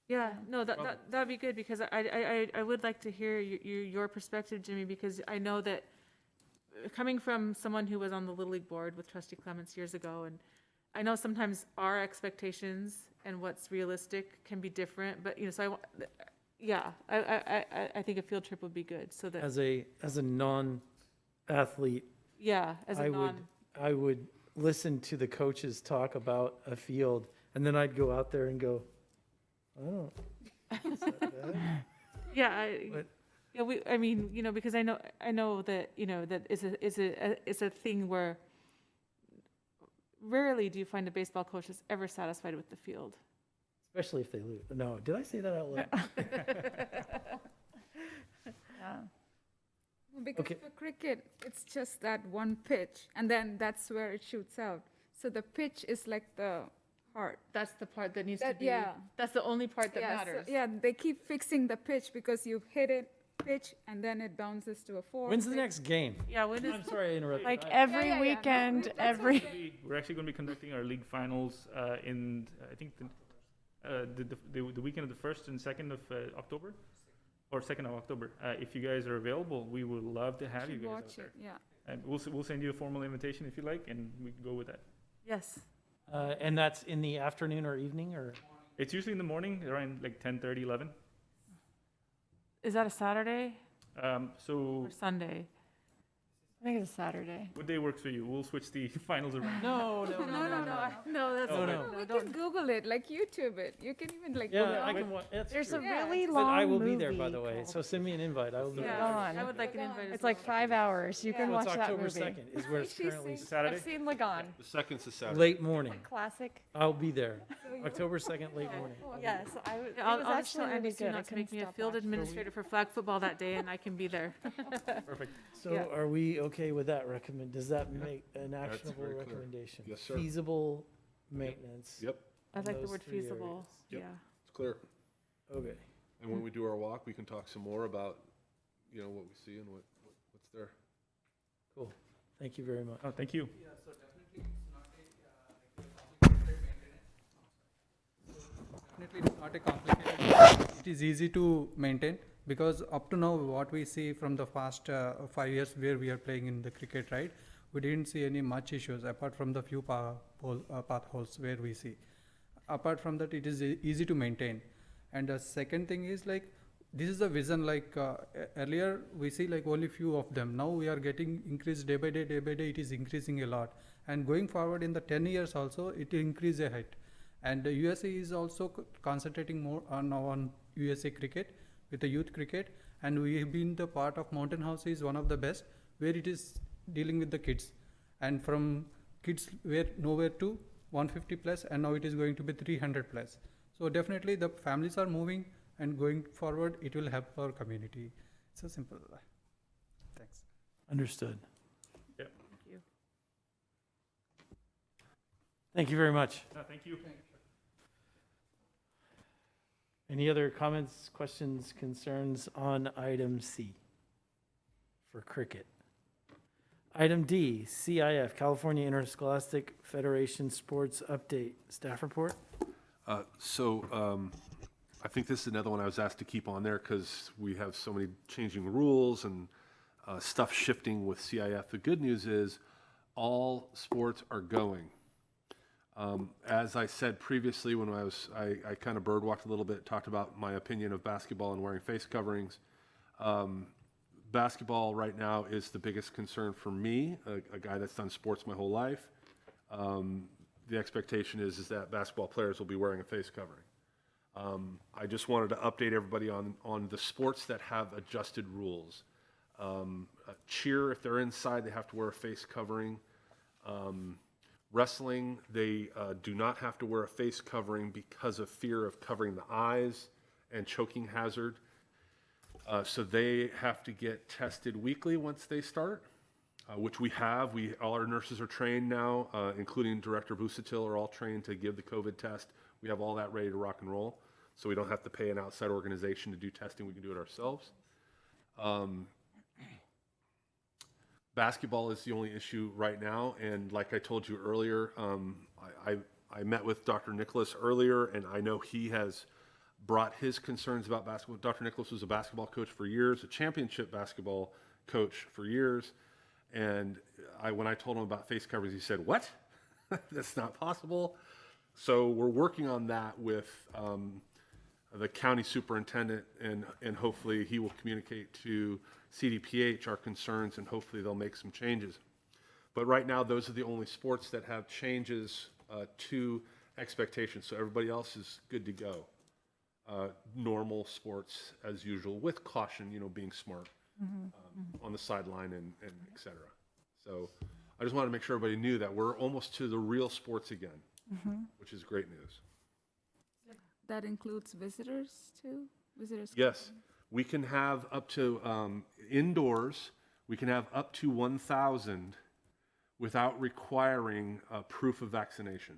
Yeah, no, that'd be good, because I would like to hear your perspective, Jimmy, because I know that coming from someone who was on the Little League board with Trustee Clements years ago, and I know sometimes our expectations and what's realistic can be different, but, you know, so I think a field trip would be good, so that, As a non-athlete, yeah, as a I would listen to the coaches talk about a field, and then I'd go out there and go, I don't. Is that bad? yeah, But- I mean, you know, because I know that, you know, that it's a thing where rarely do you find a baseball coach that's ever satisfied with the field. Especially if they lose. No, did I say that out loud? Yeah. Because Okay. for cricket, it's just that one pitch, and then that's where it shoots out. So the pitch is like the heart. That's the part that needs to That- be, yeah. that's the only part that Yeah, so- matters. yeah, they keep fixing the pitch because you hit it, pitch, and then it bounces to a 4. When's the next game? Yeah, when is, I'm sorry I interrupted. Like I- every yeah, no, weekend, that's every, okay. We're actually going to be conducting our league finals in, I think, the weekend of the 1st and 2nd of October, or 2nd of October. If you guys are available, we would love to have you Should guys out watch there. it, yeah. And we'll send you a formal invitation if you like, and we can go with that. yes, And that's in the afternoon or evening, or? It's usually in the morning, around like 10:30, 11. is that a Saturday So or Sunday? I think it's a Saturday. what day works for you? We'll switch the finals around. No, No, that's, No, no. We don't. can Google it, like YouTube it. You can even like. Yeah, Google I it. can, that's There's true. a Yeah. really But long I will movie be there, by the way, called- so send me an invite, I will be Yeah, there. Lagoon. I would like an invite as It's like well. 5 hours. You Yeah. can So watch it's that October movie. 2nd is where it's She's currently, saying- Saturday? I've seen Lagoon. The second's a Saturday. late morning. Classic. I'll be there, October 2nd, late morning. Yeah, so I was, it I'll was just tell actually Andy really soon good. I not to make couldn't me a stop field watching. administrator for flag football that day, and I can be there. Perfect. So Yeah. are we okay with that does that make an actionable very clear. recommendation? Yes, sir. Feasible maintenance. Yep, I on like the those word 3 feasible, Yep. yeah. it's clear. Okay. And when we do our walk, we can talk some more about, you know, what we see and what's there. Cool. Thank you very much. Oh, thank you. Definitely it's not a complicated, it is easy to maintain, because up to now, what we see from the past 5 years where we are playing in the cricket, right? We didn't see any much issues apart from the few path holes where we see. Apart from that, it is easy to maintain. And the second thing is like, this is a vision like earlier we see like only few of them. Now we are getting increased day by day, it is increasing a lot. And going forward in the 10 years also, it will increase a height. And the USA is also concentrating more on USA cricket with the youth cricket, and we have been the part of Mountain House is one of the best where it is dealing with the kids, and from kids were nowhere to 150 plus, and now it is going to be 300 plus. So definitely the families are moving, and going forward it will help our community. It's a simple. Thanks. Understood. Yep. Thank you. Thank you very much. Thank you. Any other comments, questions, concerns on item C for cricket? Item D, CIF, California Interscholastic Federation Sports Update, staff report? I think this is another one I was asked to keep on there because we have so many changing rules and stuff shifting with CIF. The good news is all sports are going. As I said previously, when I kind of birdwalked a little bit, talked about my opinion of basketball and wearing face coverings. Basketball right now is the biggest concern for me, a guy that's done sports my whole life. The expectation is that basketball players will be wearing a face covering. I just wanted to update everybody on the sports that have adjusted rules. Cheer, if they're inside, they have to wear a face covering. Wrestling, they do not have to wear a face covering because of fear of covering the eyes and choking hazard. So they have to get tested weekly once they start, which we have. All our nurses are trained now, including Director Busatil are all trained to give the COVID test. We have all that ready to rock and roll, so we don't have to pay an outside organization to do testing. We can do it ourselves. Basketball is the only issue right now, and like I told you earlier, I met with Dr. Nicholas earlier, and I know he has brought his concerns about basketball. Dr. Nicholas was a basketball coach for years, a championship basketball coach for years, and when I told him about face coverings, he said, "What? That's not possible." So we're working on that with the county superintendent, and hopefully he will communicate to CDPH our concerns, and hopefully they'll make some changes. But right now, those are the only sports that have changes to expectations. So everybody else is good to go. Normal sports as usual, with caution, being smart on the sideline and et cetera. So I just wanted to make sure everybody knew that we're almost to the real sports again, which is great news. That includes visitors too? Visitors? Yes, we can have up to, indoors, we can have up to 1,000 without requiring proof of vaccination.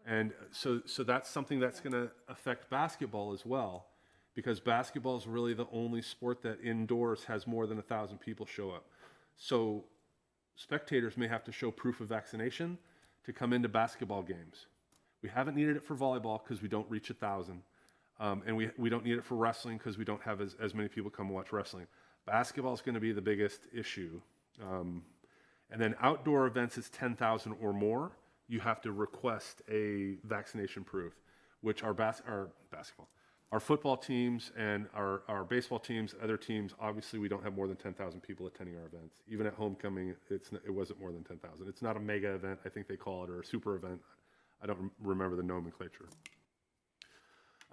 And so that's something that's going to affect basketball as well, because basketball is really the only sport that indoors has more than 1,000 people show up. So spectators may have to show proof of vaccination to come into basketball games. We haven't needed it for volleyball because we don't reach 1,000. And we don't need it for wrestling because we don't have as many people come watch wrestling. Basketball is going to be the biggest issue. And then outdoor events is 10,000 or more. You have to request a vaccination proof, which our football teams and our baseball teams, other teams, obviously we don't have more than 10,000 people attending our events. Even at homecoming, it wasn't more than 10,000. It's not a mega event, I think they call it, or a super event. I don't remember the nomenclature.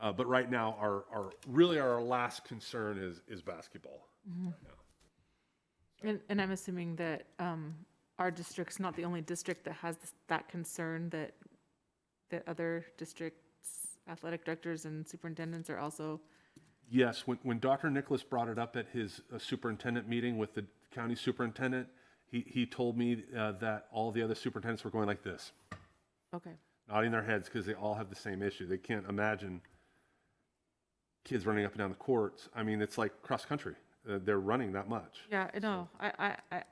But right now, our last concern is basketball. Right now. And I'm assuming that our district's not the only district that has that concern, that other districts, athletic directors and superintendents are also. Yes, when Dr. Nicholas brought it up at his superintendent meeting with the county superintendent, he told me that all the other superintendents were going like this. Okay. Nodding their heads because they all have the same issue. They can't imagine kids running up and down the courts. I mean, it's like cross country. They're running that much. Yeah, no,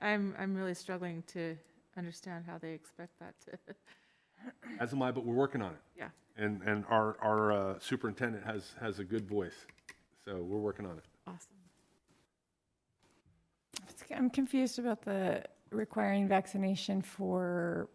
I'm really struggling to understand how they expect that to. As am I, but we're working on it. Yeah. And our superintendent has a good voice, so we're working on it. Awesome. I'm confused about the requiring vaccination because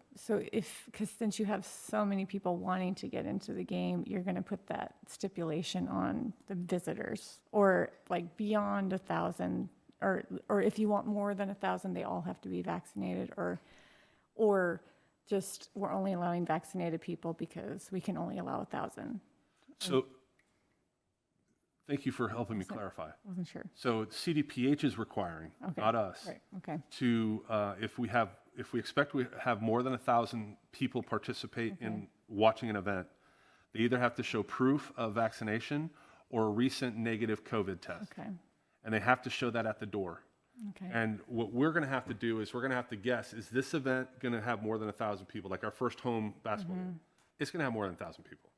since you have so many people wanting to get into the game, you're going to put that stipulation on the visitors, or like beyond 1,000, or if you want more than 1,000, they all have to be vaccinated, or just we're only allowing vaccinated people because we can only allow 1,000. So thank you for helping me clarify. Wasn't sure. So CDPH is requiring, not us, Right. Okay. to if we expect we have more than 1,000 people participate in watching an event, they either have to show proof of vaccination or a recent negative COVID test. Okay. And they have to show that at the door. Okay. And what we're going to have to do is we're going to have to guess, is this event going to have more than 1,000 people? Like our first home basketball game, it's going to have more than 1,000 people.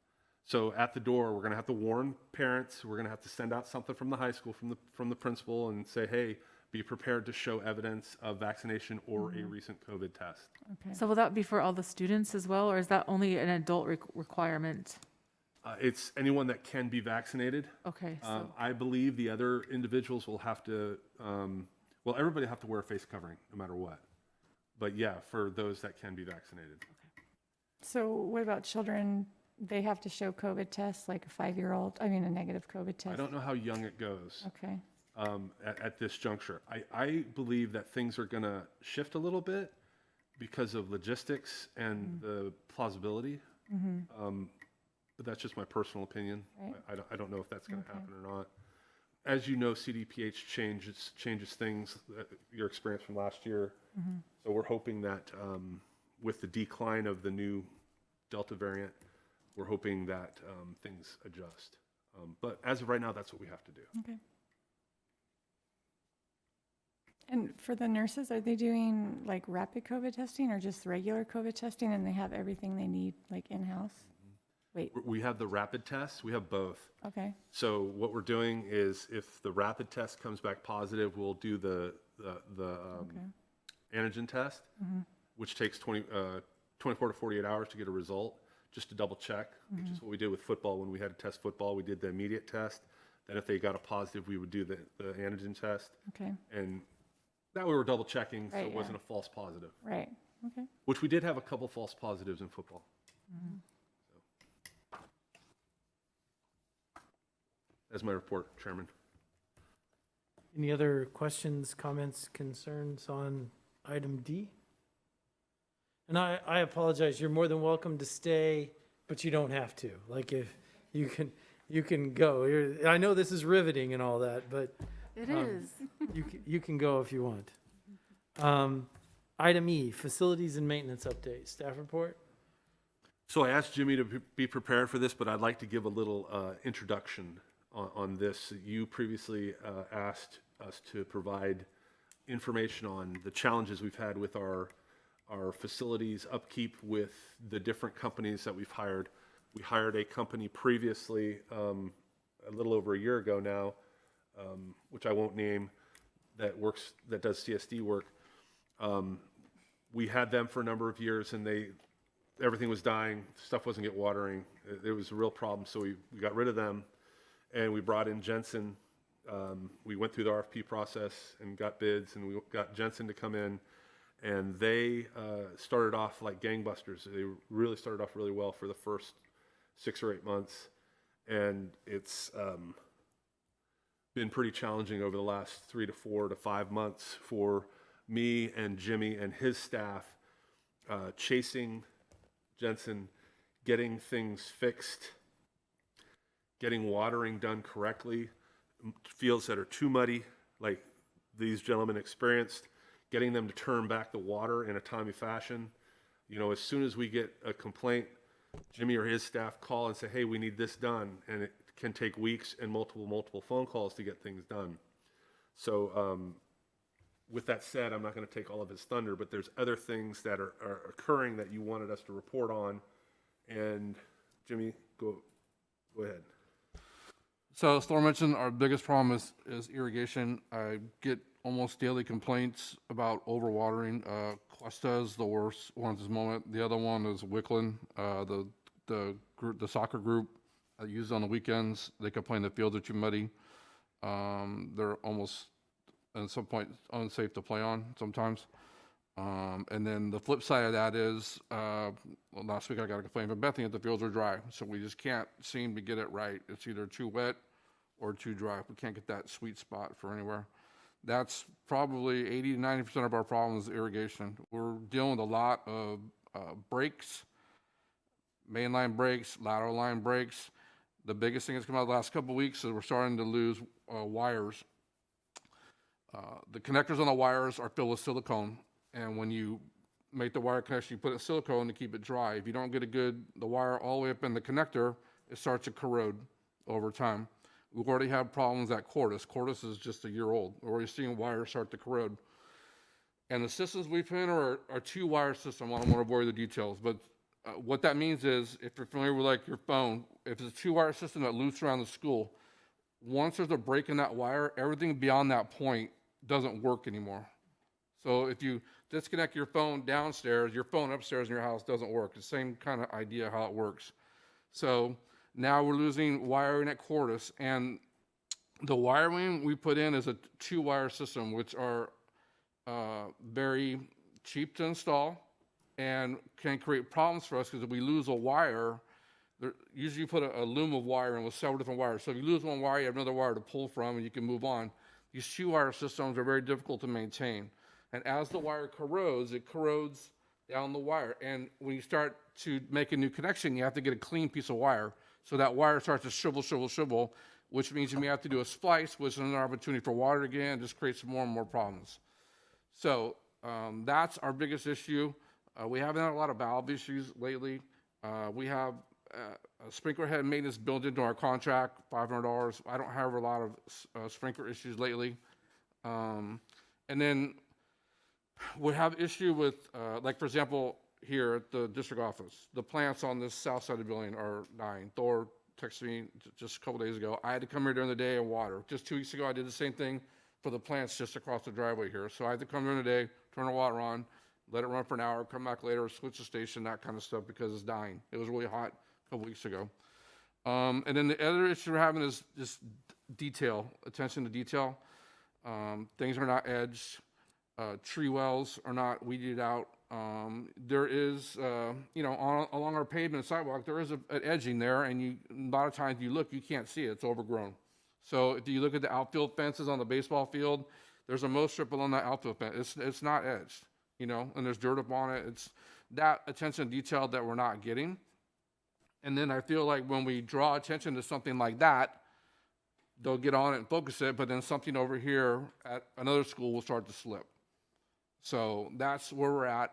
So at the door, we're going to have to warn parents. We're going to have to send out something from the high school, from the principal, and say, hey, be prepared to show evidence of vaccination or a recent COVID test. Okay. So will that be for all the students as well, or is that only an adult requirement? It's anyone that can be vaccinated. Okay, so, I believe the other individuals will have to, well, everybody have to wear a face covering no matter what. But yeah, for those that can be vaccinated. So what about children? They have to show COVID tests, like a 5-year-old, I mean, a negative COVID test? I don't know how young it goes Okay, at this juncture. I believe that things are going to shift a little bit because of logistics and the plausibility. But that's just my personal opinion. Right. I don't know if that's going to Okay. happen or not. As you know, CDPH changes things, your experience from last year. So we're hoping that with the decline of the new Delta variant, we're hoping that things adjust. But as of right now, that's what we have to do. okay. And for the nurses, are they doing like rapid COVID testing or just regular COVID testing, and they have everything they need like in-house? Wait, We have the rapid tests. We have both. okay, So what we're doing is if the rapid test comes back positive, we'll do the okay, antigen test, which takes 24 to 48 hours to get a result, just to double check, which is what we did with football. When we had to test football, we did the immediate test. Then if they got a positive, we would do the antigen test. okay, And that we were double checking, so Right, it yeah. wasn't a false positive, right, okay. which we did have a couple false positives in football. That's my report, Chairman. Any other questions, comments, concerns on item D? And I apologize, you're more than welcome to stay, but you don't have to. Like if you can go. I know this is riveting and all that, but it is. you can go if you want. Item E, facilities and maintenance update, staff report. So I asked Jimmy to be prepared for this, but I'd like to give a little introduction on this. You previously asked us to provide information on the challenges we've had with our facilities upkeep with the different companies that we've hired. We hired a company previously, a little over a year ago now, which I won't name, that does CSD work. We had them for a number of years, and everything was dying. Stuff wasn't get watering. It was a real problem. So we got rid of them, and we brought in Jensen. We went through the RFP process and got bids, and we got Jensen to come in, and they started off like gangbusters. They really started off really well for the first 6 or 8 months, and it's been pretty challenging over the last 3 to 4 to 5 months for me and Jimmy and his staff, chasing Jensen, getting things fixed, getting watering done correctly, fields that are too muddy, like these gentlemen experienced, getting them to turn back the water in a timely fashion. You know, as soon as we get a complaint, Jimmy or his staff call and say, hey, we need this done, and it can take weeks and multiple phone calls to get things done. So with that said, I'm not going to take all of his thunder, but there's other things that are occurring that you wanted us to report on. And Jimmy, go ahead. So, as Thor mentioned, our biggest problem is irrigation. I get almost daily complaints about overwatering. Cuesta is the worst one at this moment. The other one is Wickland, the soccer group I use on the weekends. They complain the fields are too muddy. They're almost, at some point, unsafe to play on sometimes. And then the flip side of that is, last week I got a complaint from Bethany that the fields are dry. So we just can't seem to get it right. It's either too wet or too dry. We can't get that sweet spot for anywhere. That's probably 80 to 90% of our problem is irrigation. We're dealing with a lot of breaks, mainline breaks, lateral line breaks. The biggest thing that's come out the last couple of weeks is we're starting to lose wires. The connectors on the wires are filled with silicone, and when you make the wire connection, you put it in silicone to keep it dry. If you don't get the wire all the way up in the connector, it starts to corrode over time. We already have problems at Cordis. Cordis is just a year old. We're already seeing wires start to corrode. And the systems we put in are two-wire system. I don't want to bore you with the details, but what that means is, if you're familiar with like your phone, if it's a two-wire system that loops around the school, once there's a break in that wire, everything beyond that point doesn't work anymore. So if you disconnect your phone downstairs, your phone upstairs in your house doesn't work. It's the same kind of idea how it works. So Now we're losing wiring at Cordis, and the wiring we put in is a 2-wire system, which are very cheap to install and can create problems for us because if we lose a wire, usually you put a loom of wire in with several different wires. So if you lose one wire, you have another wire to pull from and you can move on. These 2-wire systems are very difficult to maintain. And as the wire corrodes, it corrodes down the wire. And when you start to make a new connection, you have to get a clean piece of wire. So that wire starts to shrivel, which means you may have to do a splice, which is another opportunity for water to get in, and just creates more and more problems. So that's our biggest issue. We haven't had a lot of valve issues lately. We have a sprinkler head maintenance built into our contract, $500. I don't have a lot of sprinkler issues lately. And then we have issue with, like for example, here at the district office, the plants on this south side of the building are dying. Thor texted me just a couple days ago. I had to come here during the day and water. Just 2 weeks ago, I did the same thing for the plants just across the driveway here. So I had to come during the day, turn the water on, let it run for an hour, come back later, switch the station, that kind of stuff, because it's dying. It was really hot a couple weeks ago. And then the other issue we're having is just detail, attention to detail. Things are not edged. Tree wells are not weeded out. There is, along our pavement sidewalk, there is an edging there, and a lot of times you look, you can't see it. It's overgrown. So if you look at the outfield fences on the baseball field, there's a mow strip along that outfield fence. It's not edged, and there's dirt up on it. It's that attention to detail that we're not getting. And then I feel like when we draw attention to something like that, they'll get on it and focus it, but then something over here at another school will start to slip. So that's where we're at.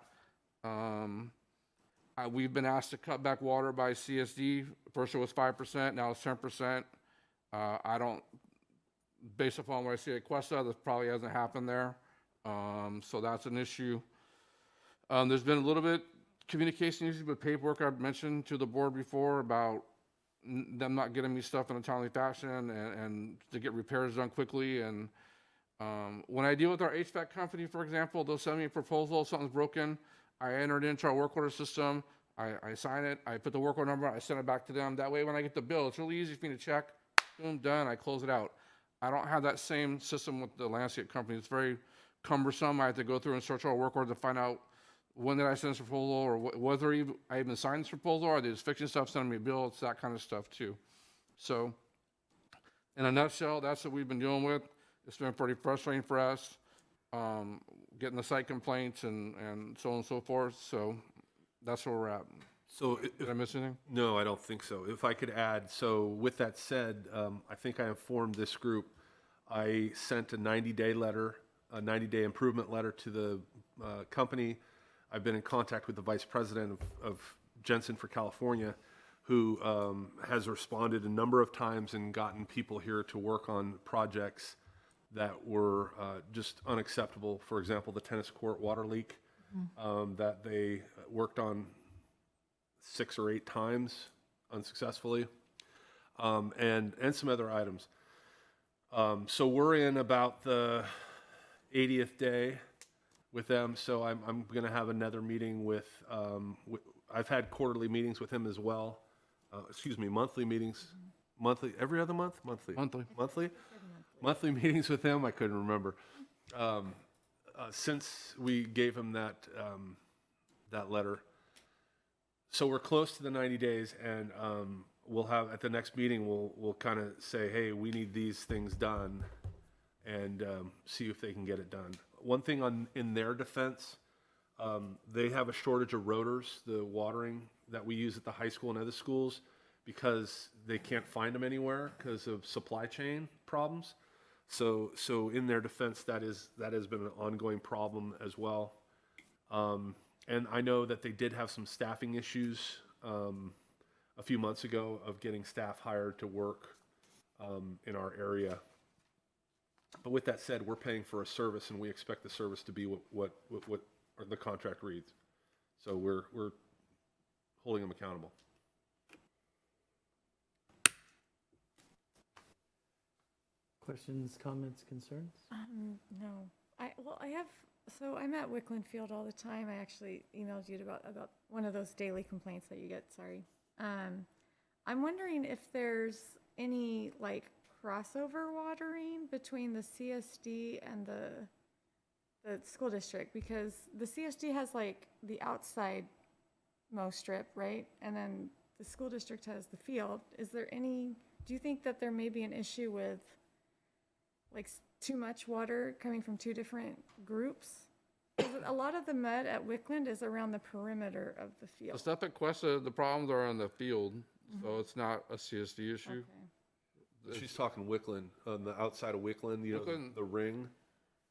We've been asked to cut back water by CSD. First it was 5%, now it's 10%. I don't, based upon what I see at Questa, that probably hasn't happened there. So that's an issue. There's been a little bit communication issues with paperwork I've mentioned to the board before about them not getting me stuff in a timely fashion and to get repairs done quickly. And when I deal with our HVAC company, for example, they'll send me a proposal, something's broken. I enter it into our work order system. I sign it. I put the work order number. I send it back to them. That way, when I get the bill, it's really easy for me to check. Boom, done. I close it out. I don't have that same system with the landscape company. It's very cumbersome. I have to go through and search our work order to find out when did I send this proposal, or whether I even signed this proposal, or are they just fixing stuff, sending me a bill. It's that kind of stuff too. So in a nutshell, that's what we've been dealing with. It's been pretty frustrating for us, getting the site complaints and so on and so forth. So that's where we're at. So Did I miss anything? No, I don't think so. If I could add, so with that said, I think I informed this group. I sent a 90-day letter, a 90-day improvement letter to the company. I've been in contact with the vice president of Jensen for California, who has responded a number of times and gotten people here to work on projects that were just unacceptable. For example, the tennis court water leak that they worked on 6 or 8 times unsuccessfully, and some other items. So we're in about the 80th day with them. So I'm going to have another meeting with, I've had quarterly meetings with him as well. Monthly meetings, monthly, every other month, monthly meetings with him. I couldn't remember. Since we gave him that letter. So we're close to the 90 days, and we'll have, at the next meeting, we'll kind of say, hey, we need these things done, and see if they can get it done. One thing in their defense, they have a shortage of rotors, the watering that we use at the high school and other schools, because they can't find them anywhere because of supply chain problems. So in their defense, that has been an ongoing problem as well. And I know that they did have some staffing issues a few months ago of getting staff hired to work in our area. But with that said, we're paying for a service, and we expect the service to be what the contract reads. So we're holding them accountable. Questions, comments, concerns? No. So I'm at Wickland Field all the time. I actually emailed you about one of those daily complaints that you get, sorry. I'm wondering if there's any like crossover watering between the CSD and the school district, because the CSD has like the outside mow strip, right? And then the school district has the field. Do you think that there may be an issue with like too much water coming from two different groups? 'Cause a lot of the mud at Wickland is around the perimeter of the The field. stuff at Questa, the problems are in the field, so it's not a CSD issue. Okay. She's talking Wickland, on the outside of Wickland, you know, Wickland- the ring.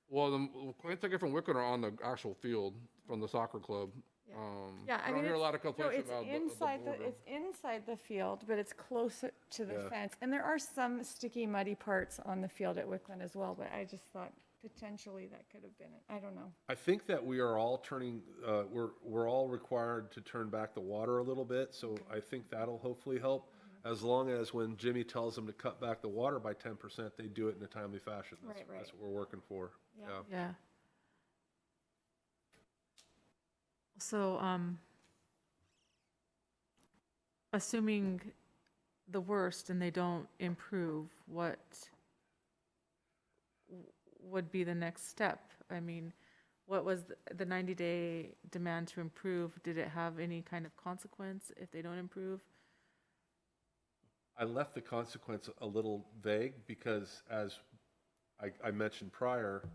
Well, quite take it from Wickland are on the actual field from the soccer club. Yeah. I don't hear a lot of No, complaints it's about the inside border. it's inside the field, but it's closer to the Yeah. fence. And there are some sticky, muddy parts on the field at Wickland as well, but I just thought potentially that could have been it. I don't know. I think that we are all turning, we're all required to turn back the water a little bit, so I think that'll hopefully help. As long as when Jimmy tells them to cut back the water by 10%, they do it in a timely fashion. Right. That's what we're working for, Yeah. yeah. Yeah. So, assuming the worst and they don't improve, what would be the next step? I mean, what was the 90-day demand to improve? Did it have any kind of consequence if they don't improve? I left the consequence a little vague because, as I mentioned prior,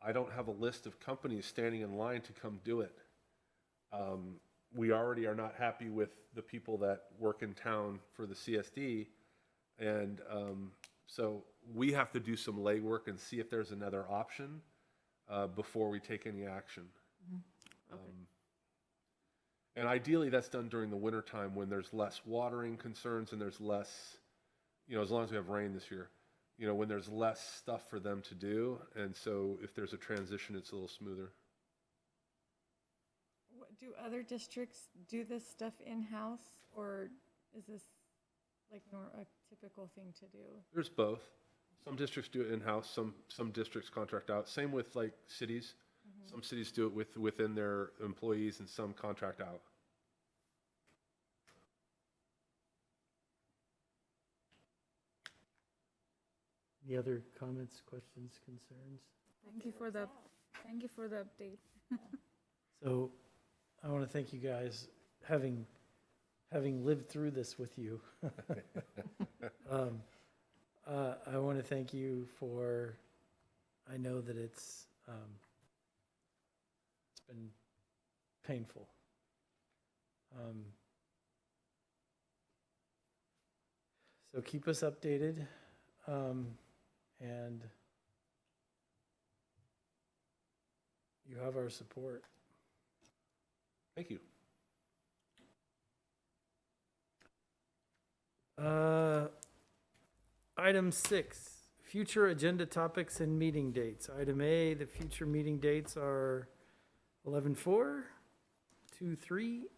I don't have a list of companies standing in line to come do it. We already are not happy with the people that work in town for the CSD, and so we have to do some legwork and see if there's another option before we take any action. And ideally, that's done during the wintertime when there's less watering concerns and there's less, as long as we have rain this year, when there's less stuff for them to do. And so if there's a transition, it's a little smoother. Do other districts do this stuff in-house, or is this like a typical thing to do? There's both. Some districts do it in-house, some districts contract out. Same with like cities. Some cities do it within their employees and some contract out. Any other comments, questions, concerns? Thank you for the update. So I want to thank you guys, having lived through this with you. I want to thank you for, I know that it's been painful. So keep us updated, and you have our support. Thank you. Item 6, future agenda topics and meeting dates. Item A, the future meeting dates are 11/4, 2/3,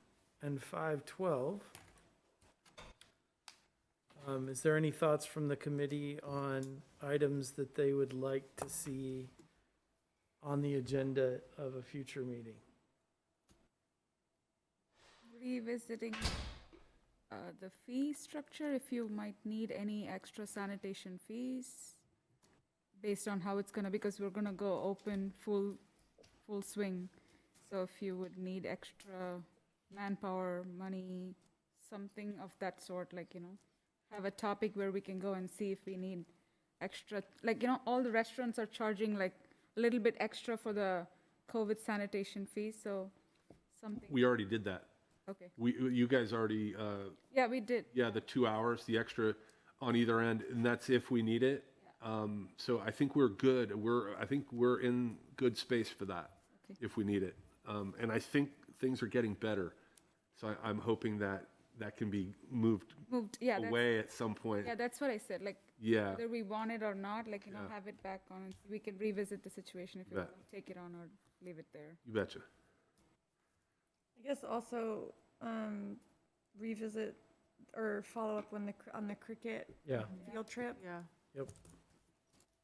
and 5/12. Is there any thoughts from the committee on items that they would like to see on the agenda of a future meeting? Revisiting the fee structure, if you might need any extra sanitation fees based on how it's gonna, because we're gonna go open full swing. So if you would need extra manpower, money, something of that sort, like, have a topic where we can go and see if we need extra, like, all the restaurants are charging like a little bit extra for the COVID sanitation fees, so something, We already did that. okay. You guys already, Yeah, we did. yeah, the 2 hours, the extra on either end, and that's if we need it. So I think we're good. I think we're in good space for that, Okay. if we need it. And I think things are getting better. So I'm hoping that can be moved Yeah, away at some point. yeah, that's what I said, like, Yeah, whether we want it or not, like, Yeah. have it back on, and we can revisit the situation if we Bet. want to take it on or leave it there. you betcha. I guess also revisit or follow up on the cricket Yeah. field trip. Yeah.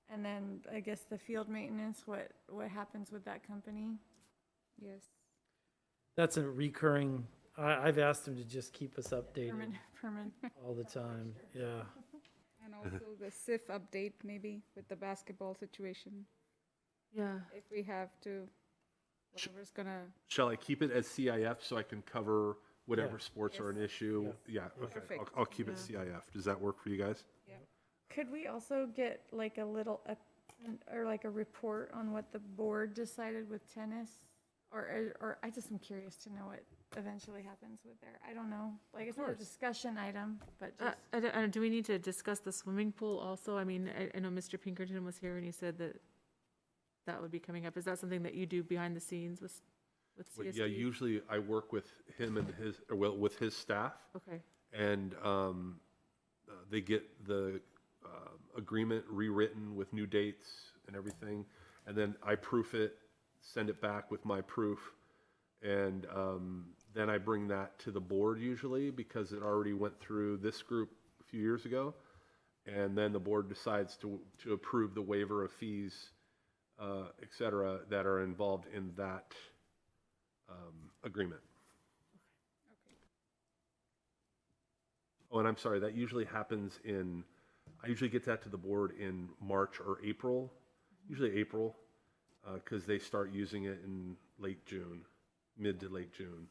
And then I guess the field maintenance, what happens with that company? Yes. That's a recurring I've asked him to just keep us updated Permanent. all the time, yeah. And also the SIF update maybe with the basketball situation, Yeah. if we have to, whatever's gonna, Shall I keep it as CIF so I can cover whatever Yeah. sports are an issue? Yeah, okay, Perfect. I'll keep it Yeah. CIF. Does that work for you guys? Could we also get like a little, or like a report on what the board decided with tennis? Or I just am curious to know what eventually happens with there. I don't know. Like, it's not a discussion item, but just, Do we need to discuss the swimming pool also? I mean, I know Mr. Pinkerton was here and he said that that would be coming up. Is that something that you do behind the scenes with Well, CSD? yeah, usually I work with him and his, or well, with his staff, Okay, and they get the agreement rewritten with new dates and everything, and then I proof it, send it back with my proof, and then I bring that to the board usually because it already went through this group a few years ago, and then the board decides to approve the waiver of fees, et cetera, that are involved in that agreement. Oh, and I'm sorry, that usually happens I usually get that to the board in March or April, usually April, because they start using it in late June, mid to late June.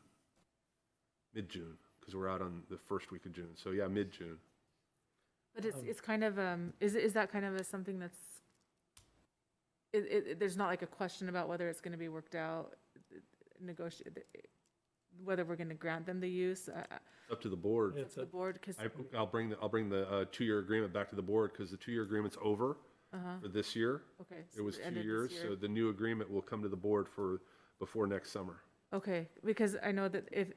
Mid-June, because we're out on the first week of June. So yeah, mid-June. but it's kind of, is that kind of something that's, there's not like a question about whether it's gonna be worked out, negotiated, whether we're gonna grant them the use, Up to the board. It's the a, board, because, I'll bring the 2-year agreement back to the board because the 2-year agreement's over for this year. okay. It so was the 2 end of this years, year. so the new agreement will come to the board before next summer. Okay, because I know that if,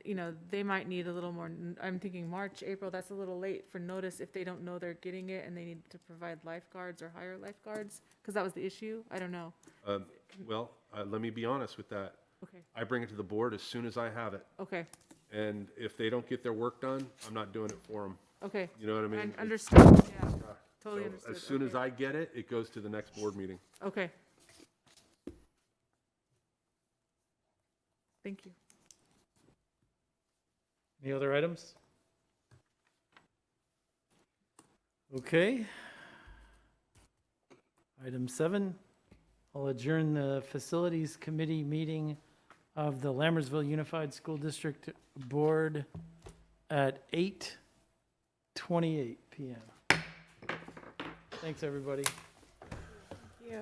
they might need a little more, I'm thinking March, April, that's a little late for notice if they don't know they're getting it and they need to provide lifeguards or hire lifeguards, because that was the issue, I don't know. Well, let me be honest with that. Okay, I bring it to the board as soon as I have it. okay, And if they don't get their work done, I'm not doing it for them. okay. You know what I mean? I understood, yeah, totally So understood. as soon as okay. I get it, it goes to the next board meeting. Okay. Thank you. any other items? Okay. Item 7, I'll adjourn the Facilities Committee meeting of the Lambersville Unified School District Board at 8:28 PM. Thanks, everybody. you.